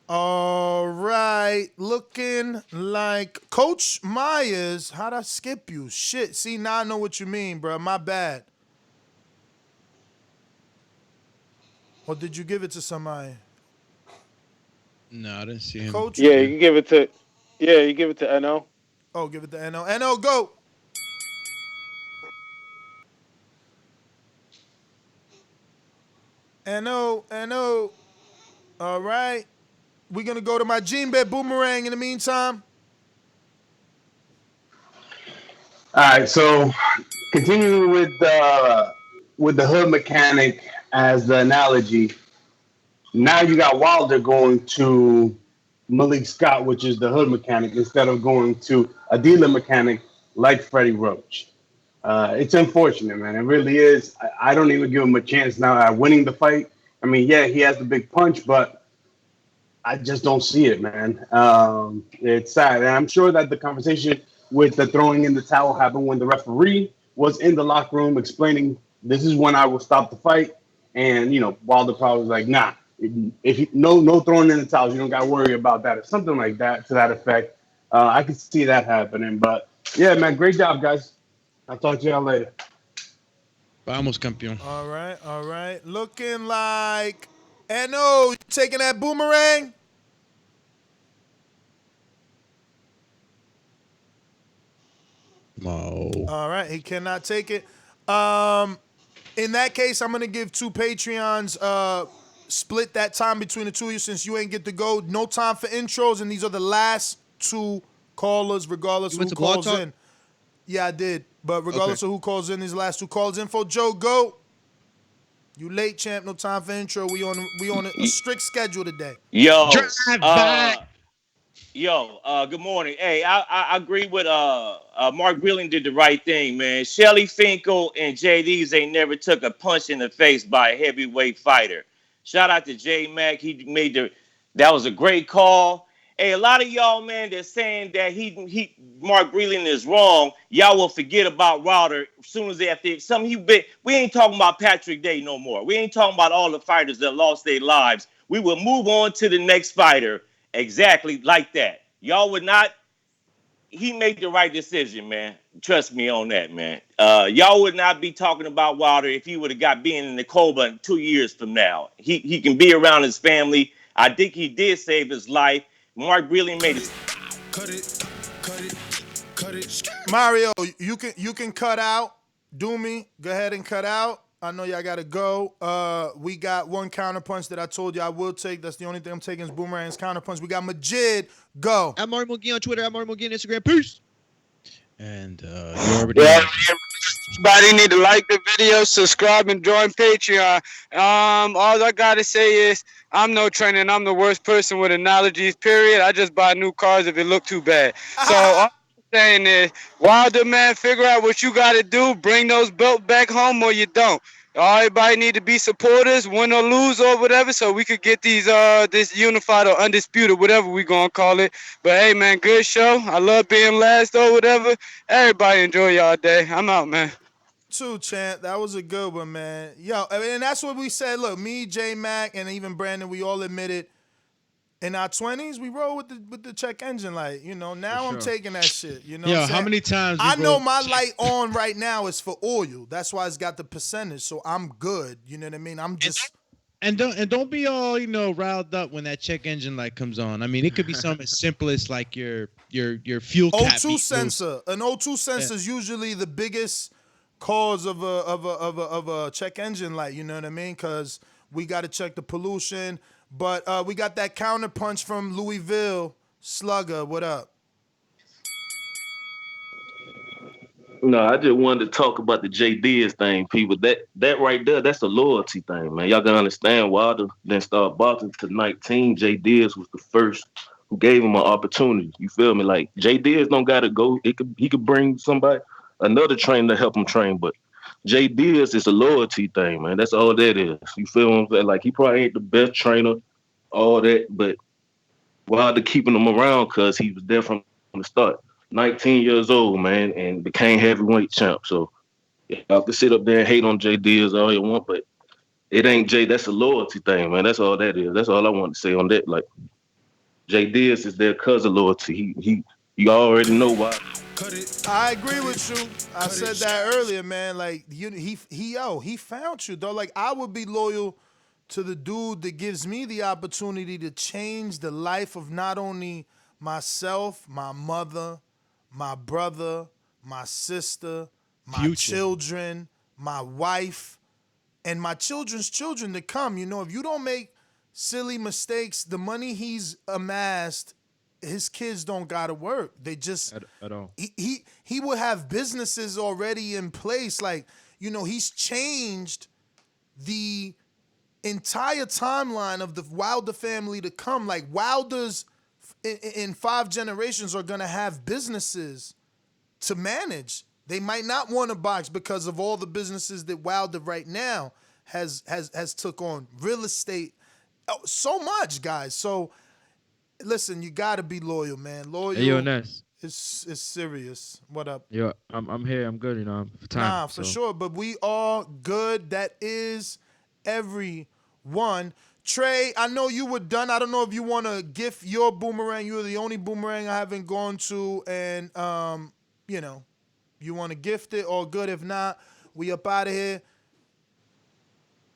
All right. Looking like Coach Myers. How'd I skip you? Shit. See, now I know what you mean, bro. My bad. Or did you give it to somebody? No, I didn't see him. Coach? Yeah, you give it to NO. Oh, give it to NO. NO, go. NO. All right. We're going to go to my Gene Bet Boomerang in the meantime. All right, so continuing with the hood mechanic as the analogy, now you got Wilder going to Malik Scott, which is the hood mechanic, instead of going to a dealer mechanic like Freddie Roach. It's unfortunate, man. It really is. I don't even give him a chance now at winning the fight. I mean, yeah, he has the big punch, but I just don't see it, man. It's sad. And I'm sure that the conversation with the throwing in the towel happened when the referee was in the locker room explaining, this is when I will stop the fight. And, Wilder probably was like, nah, no throwing in the towels. You don't got to worry about that or something like that to that effect. I could see that happening. But, yeah, man, great job, guys. I'll talk to y'all later. Vamos, campeón. All right. Looking like NO taking that boomerang. No. All right, he cannot take it. In that case, I'm going to give 2 Patreons, split that time between the two of you since you ain't get to go. No time for intros, and these are the last 2 callers, regardless who calls in. Yeah, I did. But regardless of who calls in, these last 2 calls, info Joe, go. You late, champ. No time for intro. We on a strict schedule today. Yo, good morning. Hey, I agree with Mark Breland did the right thing, man. Shelly Finkel and JD's ain't never took a punch in the face by a heavyweight fighter. Shout out to J Mac. That was a great call. Hey, a lot of y'all, man, that's saying that Mark Breland is wrong. Y'all will forget about Wilder as soon as they have to. We ain't talking about Patrick Day no more. We ain't talking about all the fighters that lost their lives. We will move on to the next fighter exactly like that. Y'all would not. He made the right decision, man. Trust me on that, man. Y'all would not be talking about Wilder if he would have got being in the coma 2 years from now. He can be around his family. I think he did save his life. Mark Breland made it. Cut it. Mario, you can cut out. Do me. Go ahead and cut out. I know y'all gotta go. We got one counterpunch that I told you I will take. That's the only thing I'm taking is Boomerang's counterpunch. We got Majid. Go. I'm Mario McGee on Twitter. I'm Mario McGee on Instagram. Peace. And you already Everybody need to like the video, subscribe, and join Patreon. All I gotta say is I'm no trainer and I'm the worst person with analogies, period. I just buy new cars if it look too bad. So all I'm saying is, Wilder, man, figure out what you gotta do. Bring those belts back home or you don't. Everybody need to be supporters, win or lose or whatever, so we could get these this unified or undisputed, whatever we gonna call it. But hey, man, good show. I love being last or whatever. Everybody enjoy y'all day. I'm out, man. Too, champ. That was a good one, man. Yo, and that's what we said. Look, me, J Mac, and even Brandon, we all admitted in our 20s, we roll with the check engine light. You know, now I'm taking that shit. You know, yeah. How many times? I know my light on right now is for oil. That's why it's got the percentage. So I'm good. You know what I mean? I'm just. And don't be all riled up when that check engine light comes on. I mean, it could be something as simple as like your fuel cap. O2 sensor. An O2 sensor is usually the biggest cause of a check engine light. You know what I mean? Because we got to check the pollution. But we got that counter punch from Louisville. Slugger, what up? No, I just wanted to talk about the J Diaz thing, people. That right there, that's a loyalty thing, man. Y'all gotta understand. Wilder didn't start boxing to 19. J Diaz was the first who gave him an opportunity. You feel me? Like J Diaz don't gotta go. He could bring somebody, another trainer to help him train, but J Diaz is a loyalty thing, man. That's all that is. You feel what I'm saying? Like he probably ain't the best trainer, all that, but Wilder keeping him around because he was there from the start. 19 years old, man, and became heavyweight champ. So y'all can sit up there and hate on J Diaz all you want, but it ain't J. That's a loyalty thing, man. That's all that is. That's all I want to say on that. Like J Diaz is there because of loyalty. You already know why. I agree with you. I said that earlier, man. Like he found you, though. Like I would be loyal to the dude that gives me the opportunity to change the life of not only myself, my mother, my brother, my sister, my children, my wife, and my children's children to come. You know, if you don't make silly mistakes, the money he's amassed, his kids don't gotta work. They just at all. He will have businesses already in place. Like, you know, he's changed the entire timeline of the Wilder family to come. Like Wilder's in 5 generations are gonna have businesses to manage. They might not want to box because of all the businesses that Wilder right now has took on. Real estate, so much, guys. So listen, you gotta be loyal, man. Loyal. Hey, yo, Ness. It's serious. What up? Yo, I'm here. I'm good. You know, I'm for time. Nah, for sure. But we are good. That is everyone. Trey, I know you were done. I don't know if you want to gift your boomerang. You're the only boomerang I haven't gone to, and you know, you want to gift it, all good. If not, we up out of here.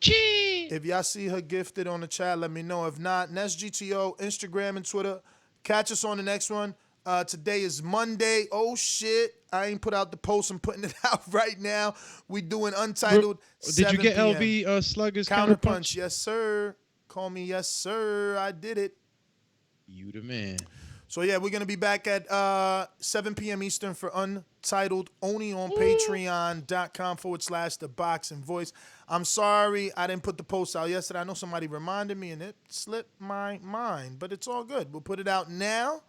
If y'all see her gifted on the chat, let me know. If not, NestGTO, Instagram and Twitter. Catch us on the next one. Today is Monday. Oh shit, I ain't put out the post. I'm putting it out right now. We doing Untitled. Did you get 7 LV Slugger's counterpunch? Yes, sir. Call me yes, sir. I did it. You the man. So, yeah, we're going to be back at 7 p.m. Eastern for Untitled, only on patreon.com/The Boxing Voice. I'm sorry I didn't put the post out yesterday. I know somebody reminded me, and it slipped my mind. But it's all good. We'll put it out now,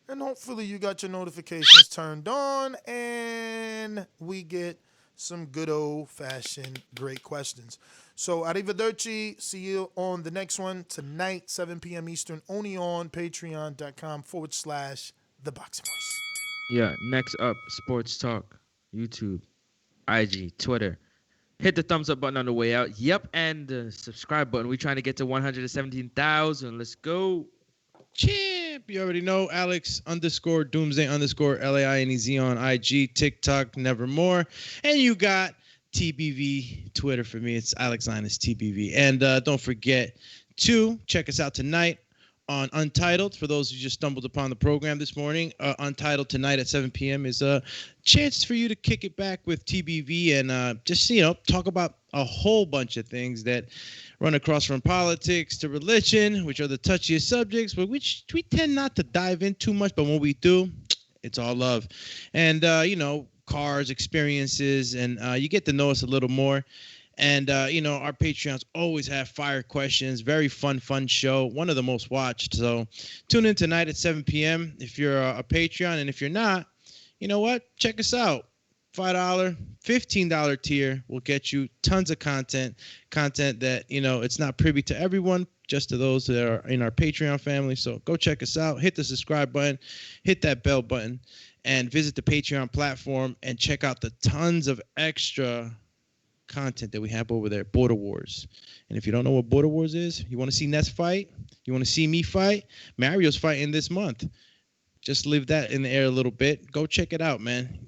and hopefully you got your notifications turned on, and we get some good old-fashioned great questions. So, arrivederci. See you on the next one tonight, 7 p.m. Eastern, only on patreon.com/The Boxing Voice. Yeah, next up, Sports Talk, YouTube, IG, Twitter. Hit the thumbs up button on the way out. Yep, and the subscribe button. We're trying to get to 117,000. Let's go. Champ. You already know Alex _Doomsday _LAINEZ on IG, TikTok, Nevermore. And you got TBV Twitter for me. It's Alex Linus TBV. And don't forget to check us out tonight on Untitled. For those who just stumbled upon the program this morning, Untitled tonight at 7 p.m. is a chance for you to kick it back with TBV and just, talk about a whole bunch of things that run across from politics to religion, which are the touchiest subjects, but which we tend not to dive in too much. But when we do, it's all love. And, cars, experiences, and you get to know us a little more. And, our Patreons always have fire questions. Very fun show. One of the most watched. So tune in tonight at 7 p.m. if you're a Patreon. And if you're not, you know what? Check us out. $5, $15 tier will get you tons of content that, it's not privy to everyone, just to those that are in our Patreon family. So go check us out. Hit the subscribe button. Hit that bell button. And visit the Patreon platform and check out the tons of extra content that we have over there, Border Wars. And if you don't know what Border Wars is, you want to see Ness fight, you want to see me fight, Mario's fighting this month. Just leave that in the air a little bit. Go check it out, man.